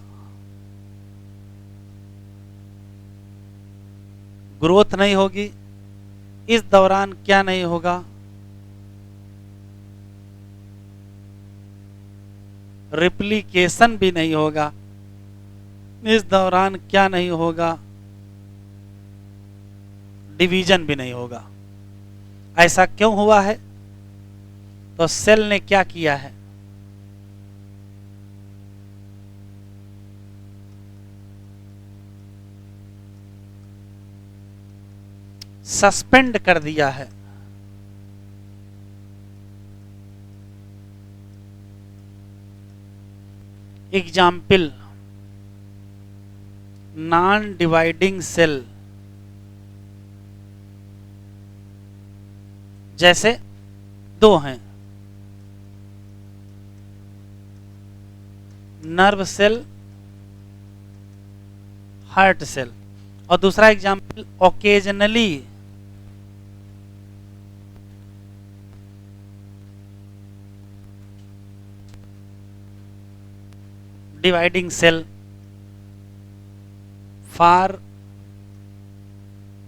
Speaker 1: ग्रोथ नहीं होगी। इस दौरान क्या नहीं होगा? रिप्लिकेशन भी नहीं होगा। इस दौरान क्या नहीं होगा? डिवीजन भी नहीं होगा। ऐसा क्यों हुआ है? तो सेल ने क्या किया है? सस्पेंड कर दिया है। एग्जाम्पल, नॉन डिवाइडिंग सेल, जैसे दो हैं, नर्व सेल, हार्ट सेल। और दूसरा example, occasionally dividing cell for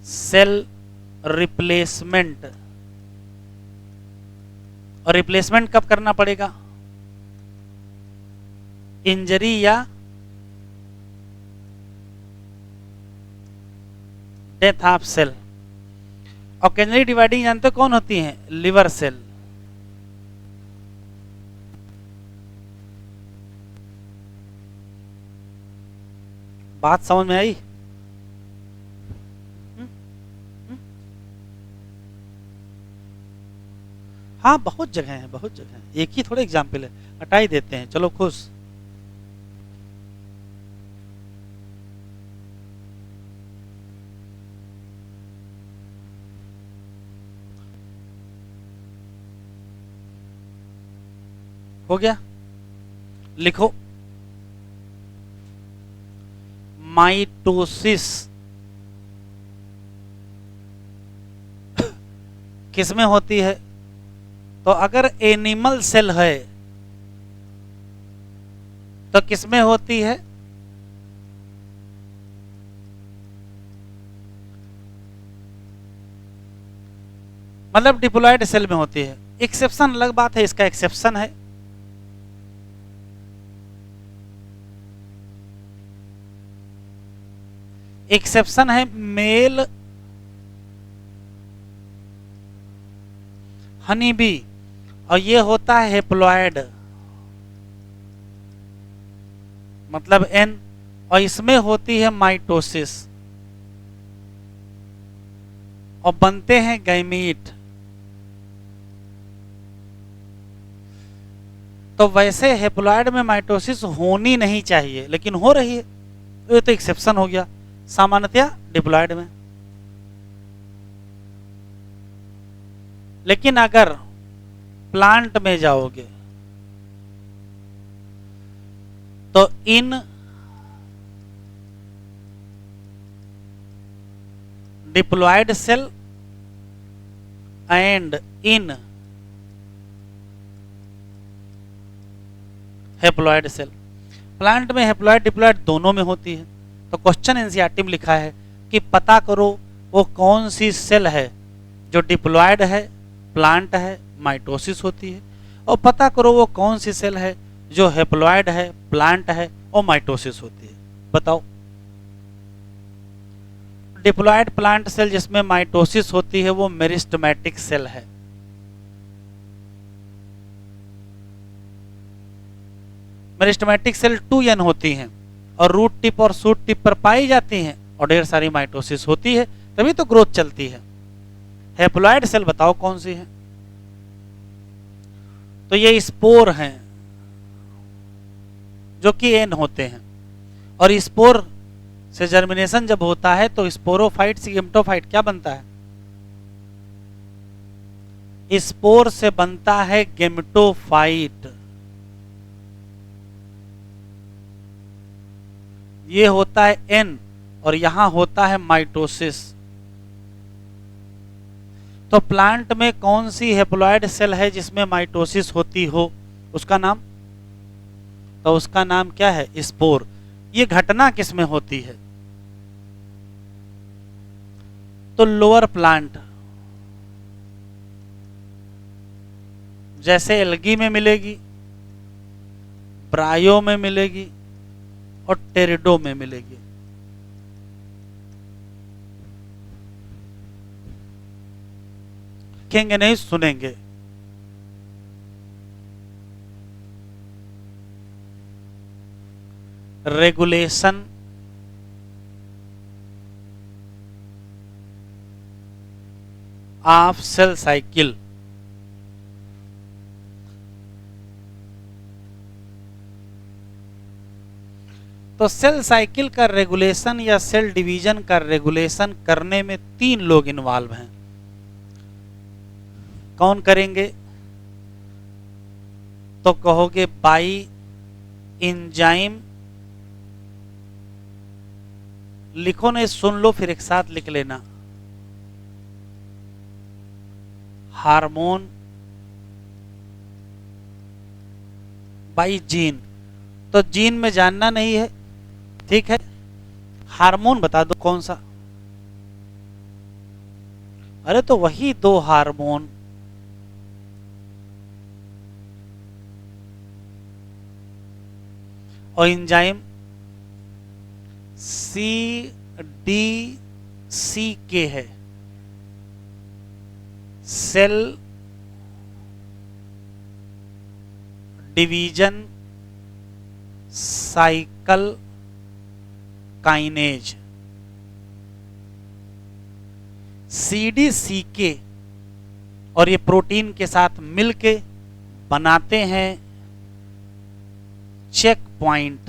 Speaker 1: cell replacement. और रिप्लेसमेंट कब करना पड़ेगा? इंजरी या death of cell. Occasionally dividing जानते हो कौन होती है? Liver cell. बात समझ में आई? हाँ, बहुत जगह है, बहुत जगह है, एक ही थोड़े एग्जाम्पल है, हटा ही देते हैं। चलो खुश। हो गया, लिखो माइटोसिस किसमें होती है? तो अगर एनिमल सेल है तो किसमें होती है? मतलब डिप्लॉयड सेल में होती है। एक्सेप्शन अलग बात है, इसका एक्सेप्शन है। एक्सेप्शन है मेल हनी बी, और ये होता है हेप्लॉयड, मतलब एन, और इसमें होती है माइटोसिस और बनते हैं गैमीट। तो वैसे हेप्लॉयड में माइटोसिस होनी नहीं चाहिए लेकिन हो रही है, तो ये तो एक्सेप्शन हो गया। सामान्यतया डिप्लॉयड में। लेकिन अगर प्लांट में जाओगे तो in diploid cell and in haploid cell, plant में हेप्लॉयड डिप्लॉयड दोनों में होती है। तो क्वेश्चन एनसीईआरटी में लिखा है कि पता करो वो कौन सी सेल है जो डिप्लॉयड है, प्लांट है, माइटोसिस होती है, और पता करो वो कौन सी सेल है जो हेप्लॉयड है, प्लांट है और माइटोसिस होती है। बताओ। डिप्लॉयड प्लांट सेल जिसमें माइटोसिस होती है वो मेरिस्टेमेटिक सेल है। मेरिस्टेमेटिक सेल 2n होती हैं और रूट टिप और शूट टिप पर पाई जाती हैं और ढेर सारी माइटोसिस होती है, तभी तो ग्रोथ चलती है। हेप्लॉयड सेल बताओ कौन सी है? तो ये स्पोर हैं जो कि एन होते हैं, और स्पोर से जर्मिनेशन जब होता है तो स्पोरोफाइट से गेमेटोफाइट क्या बनता है? स्पोर से बनता है गेमेटोफाइट। ये होता है एन और यहां होता है माइटोसिस। तो प्लांट में कौन सी हेप्लॉयड सेल है जिसमें माइटोसिस होती हो? उसका नाम, तो उसका नाम क्या है? स्पोर। ये घटना किसमें होती है? तो लोअर प्लांट, जैसे एल्गी में मिलेगी, ब्रायो में मिलेगी और टेरिडो में मिलेगी। लिखेंगे नहीं, सुनेंगे। Regulation of cell cycle. तो सेल साइकिल का रेगुलेशन या सेल डिवीजन का रेगुलेशन करने में 3 लोग इन्वॉल्व हैं। कौन करेंगे? तो कहोगे बाई एंजाइम। लिखो नहीं, सुन लो फिर एक साथ लिख लेना। Hormone, by gene. तो जीन में जानना नहीं है, ठीक है। हार्मोन बता दो कौन सा? अरे तो वही 2 हार्मोन। और एंजाइम CDCK है, cell division cycle kinase. CDCK और ये प्रोटीन के साथ मिलके बनाते हैं चेक पॉइंट,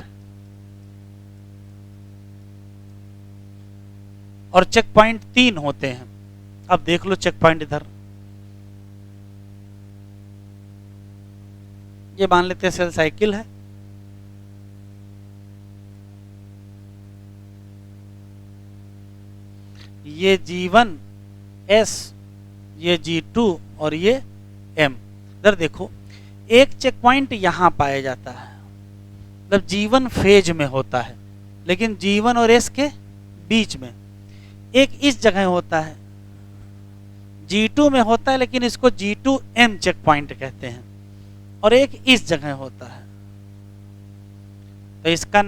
Speaker 1: और चेक पॉइंट 3 होते हैं। अब देख लो चेक पॉइंट इधर, ये मान लेते हैं सेल साइकिल है। ये G1 S, ये G2 और ये M। इधर देखो, एक चेक पॉइंट यहां पाया जाता है, मतलब G1 फेज में होता है, लेकिन G1 और S के बीच में। एक इस जगह होता है, G2 में होता है, लेकिन इसको G2M चेक पॉइंट कहते हैं, और एक इस जगह होता है। तो इसका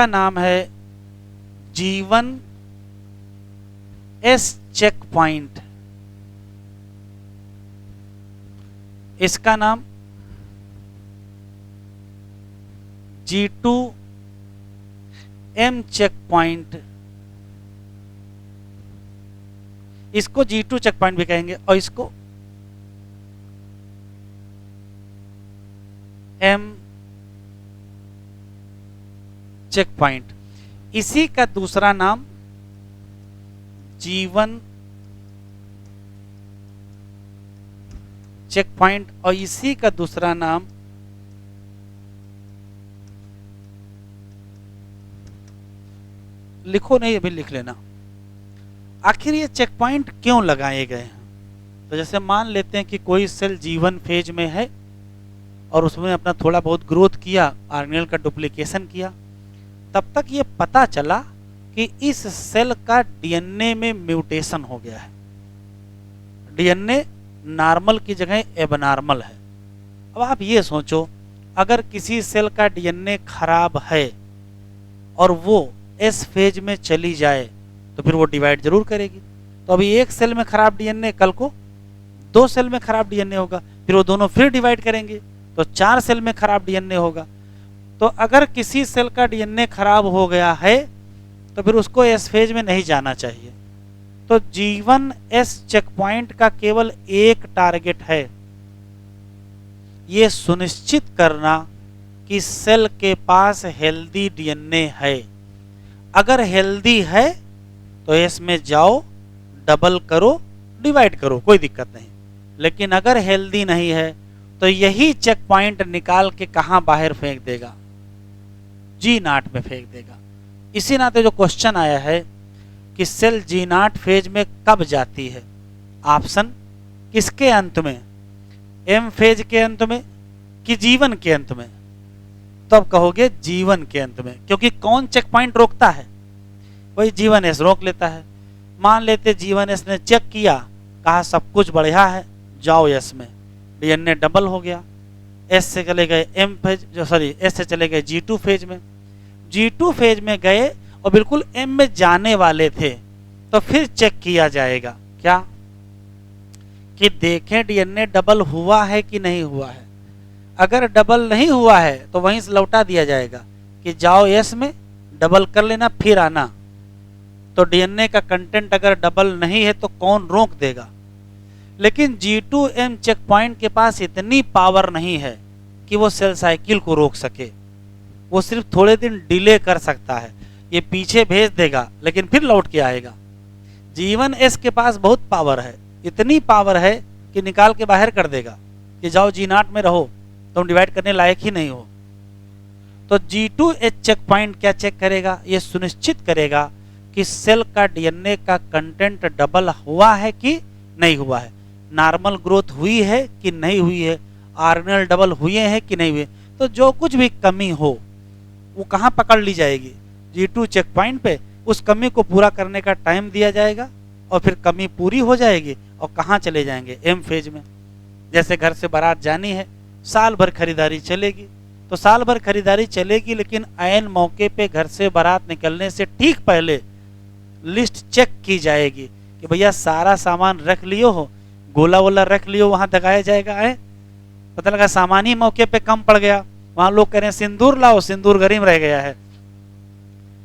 Speaker 1: नाम है G1S चेक पॉइंट। इसका नाम G2M चेक पॉइंट, इसको G2 चेक पॉइंट भी कहेंगे, और इसको M चेक पॉइंट। इसी का दूसरा नाम G1 चेक पॉइंट, और इसी का दूसरा नाम लिखो नहीं, अभी लिख लेना। आखिर ये चेक पॉइंट क्यों लगाए गए हैं? तो जैसे मान लेते हैं कि कोई सेल G1 फेज में है और उसमें अपना थोड़ा बहुत ग्रोथ किया, आरएनए का डुप्लीकेशन किया, तब तक ये पता चला कि इस सेल का डीएनए में म्यूटेशन हो गया है, डीएनए नॉर्मल की जगह एबनॉर्मल है। अब आप ये सोचो, अगर किसी सेल का डीएनए खराब है और वो एस फेज में चली जाए तो फिर वो डिवाइड जरूर करेगी। तो अभी एक सेल में खराब डीएनए, कल को 2 सेल में खराब डीएनए होगा, फिर वो दोनों फिर डिवाइड करेंगे तो 4 सेल में खराब डीएनए होगा। तो अगर किसी सेल का डीएनए खराब हो गया है तो फिर उसको एस फेज में नहीं जाना चाहिए। तो G1S चेक पॉइंट का केवल एक टारगेट है, ये सुनिश्चित करना कि सेल के पास हेल्दी डीएनए है। अगर हेल्दी है तो एस में जाओ, डबल करो, डिवाइड करो, कोई दिक्कत नहीं। लेकिन अगर हेल्दी नहीं है तो यही चेक पॉइंट निकाल के कहां बाहर फेंक देगा? G0 में फेंक देगा। इसी नाते जो क्वेश्चन आया है कि सेल G0 फेज में कब जाती है, ऑप्शन किसके अंत में, M फेज के अंत में कि G1 के अंत में? तो अब कहोगे G1 के अंत में, क्योंकि कौन चेक पॉइंट रोकता है? वही G1S रोक लेता है। मान लेते G1S ने चेक किया, कहा सब कुछ बढ़िया है, जाओ S में, डीएनए डबल हो गया, S से चले गए M फेज, S से चले गए G2 फेज में। G2 फेज में गए और बिल्कुल M में जाने वाले थे, तो फिर चेक किया जाएगा क्या कि देखें डीएनए डबल हुआ है कि नहीं हुआ है। अगर डबल नहीं हुआ है तो वहीं से लौटा दिया जाएगा कि जाओ S में, डबल कर लेना, फिर आना। तो डीएनए का कंटेंट अगर डबल नहीं है तो कौन रोक देगा? लेकिन G2M चेक पॉइंट के पास इतनी पावर नहीं है कि वो सेल साइकिल को रोक सके। वो सिर्फ थोड़े दिन डिले कर सकता है, ये पीछे भेज देगा लेकिन फिर लौट के आएगा। G1S के पास बहुत पावर है, इतनी पावर है कि निकाल के बाहर कर देगा कि जाओ G0 में रहो, तुम डिवाइड करने लायक ही नहीं हो। तो G2H चेक पॉइंट क्या चेक करेगा? ये सुनिश्चित करेगा कि सेल का डीएनए का कंटेंट डबल हुआ है कि नहीं हुआ है, नॉर्मल ग्रोथ हुई है कि नहीं हुई है, आरएनए डबल हुए हैं कि नहीं हुए। तो जो कुछ भी कमी हो वो कहाँ पकड़ ली जाएगी? G2 चेक पॉइंट पे। उस कमी को पूरा करने का टाइम दिया जाएगा और फिर कमी पूरी हो जाएगी और कहाँ चले जाएंगे? M फेज में। जैसे घर से बारात जानी है, साल भर खरीदारी चलेगी, तो साल भर खरीदारी चलेगी, लेकिन ऐन मौके पे घर से बारात निकलने से ठीक पहले लिस्ट चेक की जाएगी कि भैया सारा सामान रख लियो हो, गोला वोला रख लियो, वहां दगाया जाएगा। है पता लगा सामान ही मौके पे कम पड़ गया, वहां लोग कह रहे हैं सिंदूर लाओ, सिंदूर गरीब रह गया है।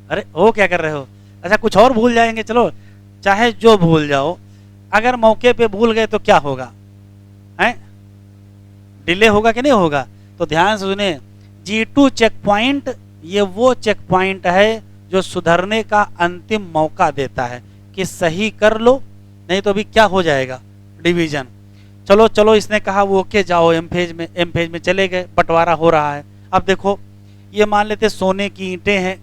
Speaker 1: अरे हो क्या कर रहे हो? अच्छा कुछ और भूल जाएंगे, चलो चाहे जो भूल जाओ, अगर मौके पे भूल गए तो क्या होगा? है डिले होगा कि नहीं होगा? तो ध्यान से सुने, G2 चेक पॉइंट ये वो चेक पॉइंट है जो सुधरने का अंतिम मौका देता है कि सही कर लो, नहीं तो अभी क्या हो जाएगा? डिवीजन। चलो चलो इसने कहा वो ओके जाओ एम फेज में चले गए, बंटवारा हो रहा है। अब देखो ये मान लेते सोने की ईंटें हैं,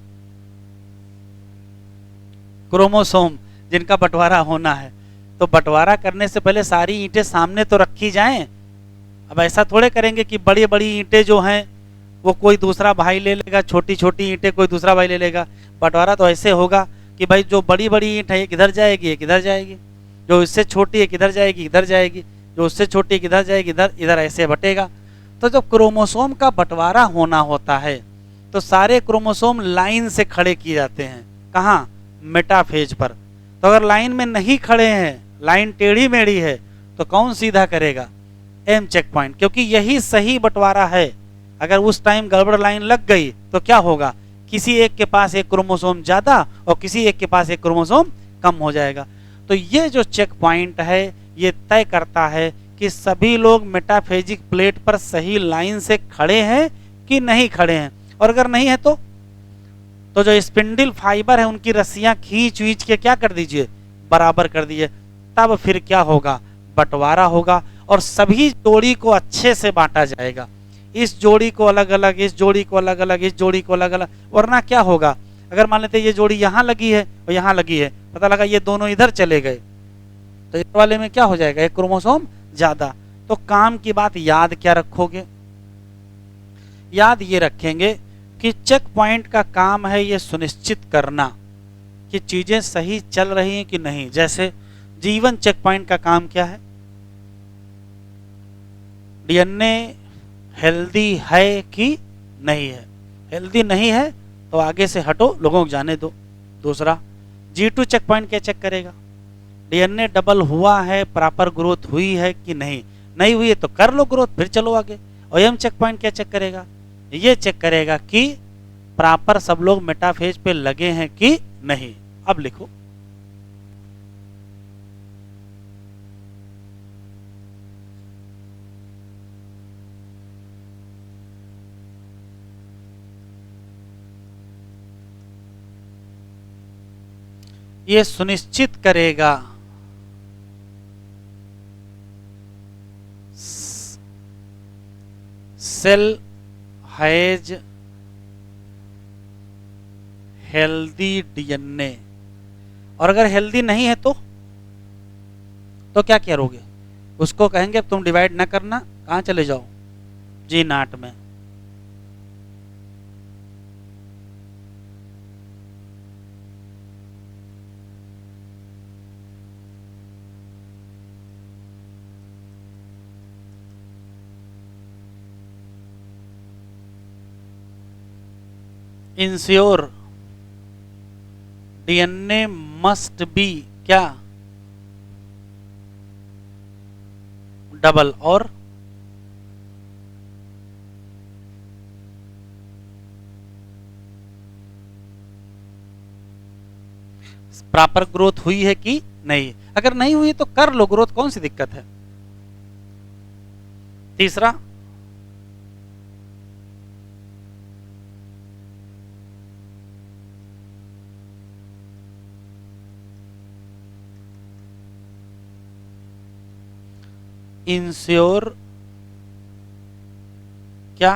Speaker 1: क्रोमोसोम जिनका बंटवारा होना है, तो बंटवारा करने से पहले सारी ईंटें सामने तो रखी जाएं। अब ऐसा थोड़े करेंगे कि बड़ी बड़ी ईंटें जो हैं वो कोई दूसरा भाई ले लेगा, छोटी छोटी ईंटें कोई दूसरा भाई ले लेगा। बंटवारा तो ऐसे होगा कि भाई जो बड़ी बड़ी ईंट है एक इधर जाएगी एक इधर जाएगी, जो इससे छोटी है किधर जाएगी इधर जाएगी, जो उससे छोटी है किधर जाएगी इधर, इधर ऐसे बटेगा। तो जब क्रोमोसोम का बंटवारा होना होता है तो सारे क्रोमोसोम लाइन से खड़े किए जाते हैं। कहाँ? मेटाफेज पर। तो अगर लाइन में नहीं खड़े हैं, लाइन टेढ़ी मेढ़ी है, तो कौन सीधा करेगा? एम चेक पॉइंट, क्योंकि यही सही बंटवारा है। अगर उस टाइम गड़बड़ लाइन लग गई तो क्या होगा? किसी एक के पास एक क्रोमोसोम ज्यादा और किसी एक के पास एक क्रोमोसोम कम हो जाएगा। तो ये जो चेक पॉइंट है ये तय करता है कि सभी लोग मेटाफेजिक प्लेट पर सही लाइन से खड़े हैं कि नहीं खड़े हैं। और अगर नहीं है तो जो स्पिंडल फाइबर है उनकी रस्सियां खींच के क्या कर दीजिए? बराबर कर दीजिए। तब फिर क्या होगा? बंटवारा होगा और सभी जोड़ी को अच्छे से बांटा जाएगा। इस जोड़ी को अलग अलग, इस जोड़ी को अलग अलग, इस जोड़ी को अलग अलग। वरना क्या होगा? अगर मान लेते ये जोड़ी यहाँ लगी है और यहाँ लगी है, पता लगा ये दोनों इधर चले गए, तो इस वाले में क्या हो जाएगा? एक क्रोमोसोम ज्यादा। तो काम की बात याद क्या रखोगे? याद ये रखेंगे कि चेक पॉइंट का काम है ये सुनिश्चित करना कि चीजें सही चल रही हैं कि नहीं। जैसे जीवन चेक पॉइंट का काम क्या है? डीएनए हेल्दी है कि नहीं है। हेल्दी नहीं है तो आगे से हटो, लोगों को जाने दो। दूसरा, G2 चेक पॉइंट क्या चेक करेगा? डीएनए डबल हुआ है, प्रॉपर ग्रोथ हुई है कि नहीं। नहीं हुई है तो कर लो ग्रोथ, फिर चलो आगे। और एम चेक पॉइंट क्या चेक करेगा? ये चेक करेगा कि प्रॉपर सब लोग मेटाफेज पे लगे हैं कि नहीं। अब लिखो, ये सुनिश्चित करेगा सेल हैज हेल्दी डीएनए। और अगर हेल्दी नहीं है तो क्या करोगे? उसको कहेंगे अब तुम डिवाइड ना करना, कहाँ चले जाओ? G0 में। इंश्योर डीएनए मस्ट बी क्या? डबल। और प्रॉपर ग्रोथ हुई है कि नहीं। अगर नहीं हुई तो कर लो ग्रोथ, कौन सी दिक्कत है? तीसरा, इंश्योर क्या?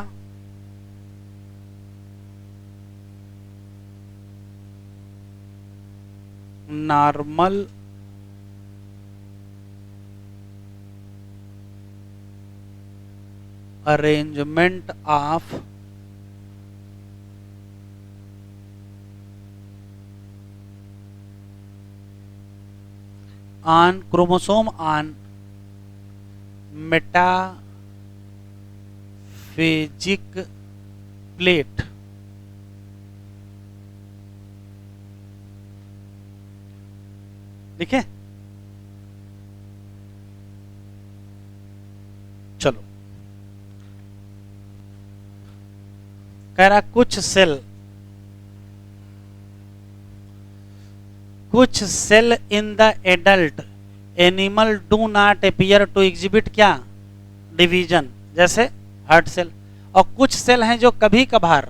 Speaker 1: Normal arrangement of on chromosome on metaphasic plate. ठीक है, चलो। कह रहा कुछ cell in the adult animal do not appear to exhibit क्या? डिवीजन, जैसे हार्ट सेल। और कुछ सेल हैं जो कभी कभार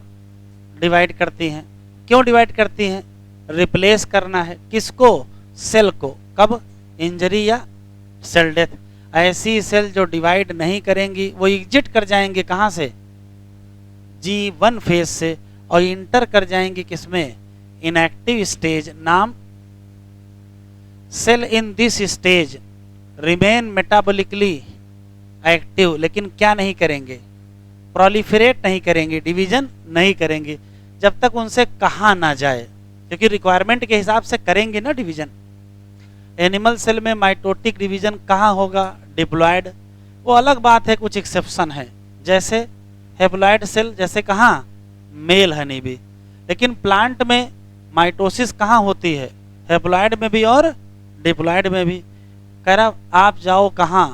Speaker 1: डिवाइड करती हैं। क्यों डिवाइड करती हैं? रिप्लेस करना है। किसको? सेल को। कब? इंजरी या सेल डेथ। ऐसी सेल जो डिवाइड नहीं करेंगी वो एग्जिट कर जाएंगे कहाँ से, G1 फेज से, और इंटर कर जाएंगे किसमें, इनएक्टिव स्टेज। नाम, cell in this stage remain metabolically active, लेकिन क्या नहीं करेंगे, प्रोलिफरेट नहीं करेंगे, डिवीजन नहीं करेंगे जब तक उनसे कहा ना जाए, क्योंकि रिक्वायरमेंट के हिसाब से करेंगे ना डिवीजन। एनिमल सेल में माइटोटिक डिवीजन कहाँ होगा, डिप्लॉयड। वो अलग बात है, कुछ एक्सेप्शन है, जैसे हेप्लॉयड सेल, जैसे कहाँ, मेल हनी भी। लेकिन प्लांट में माइटोसिस कहाँ होती है, हेप्लॉयड में भी और डिप्लॉयड में भी। कह रहा आप जाओ कहाँ,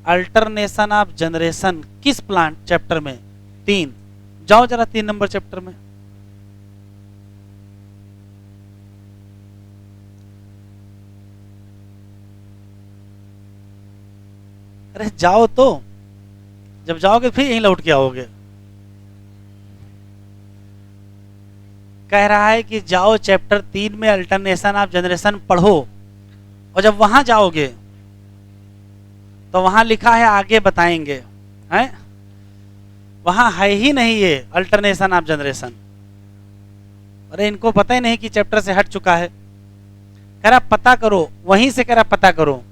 Speaker 1: अल्टरनेशन ऑफ जनरेशन, किस प्लांट चैप्टर में, 3, जाओ जरा 3 नंबर चैप्टर में। अरे जाओ तो, जब जाओगे फिर यहीं लौट के आओगे। कह रहा है कि जाओ चैप्टर 3 में अल्टरनेशन ऑफ जनरेशन पढ़ो, और जब वहां जाओगे तो वहां लिखा है आगे बताएंगे, हैं, वहां है ही नहीं ये अल्टरनेशन ऑफ जनरेशन। अरे इनको पता ही नहीं कि चैप्टर से हट चुका है। कह रहा पता करो, वहीं से कह रहा पता करो,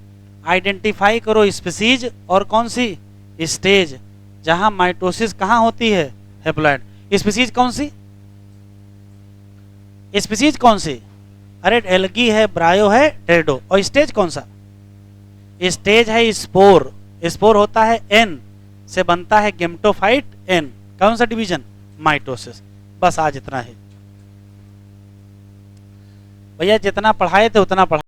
Speaker 1: आइडेंटिफाई करो स्पीसीज और कौन सी स्टेज जहां माइटोसिस कहां होती है, हेप्लॉयड। स्पीसीज कौन सी, स्पीसीज कौन सी, अरे एल्गी है, ब्रायो है, टेडो। और स्टेज कौन सा, स्टेज है स्पोर। स्पोर होता है एन से बनता है गेम्टोफाइट, एन कौन सा डिवीजन, माइटोसिस। बस आज इतना है भैया, जितना पढ़ाए थे उतना पढ़ा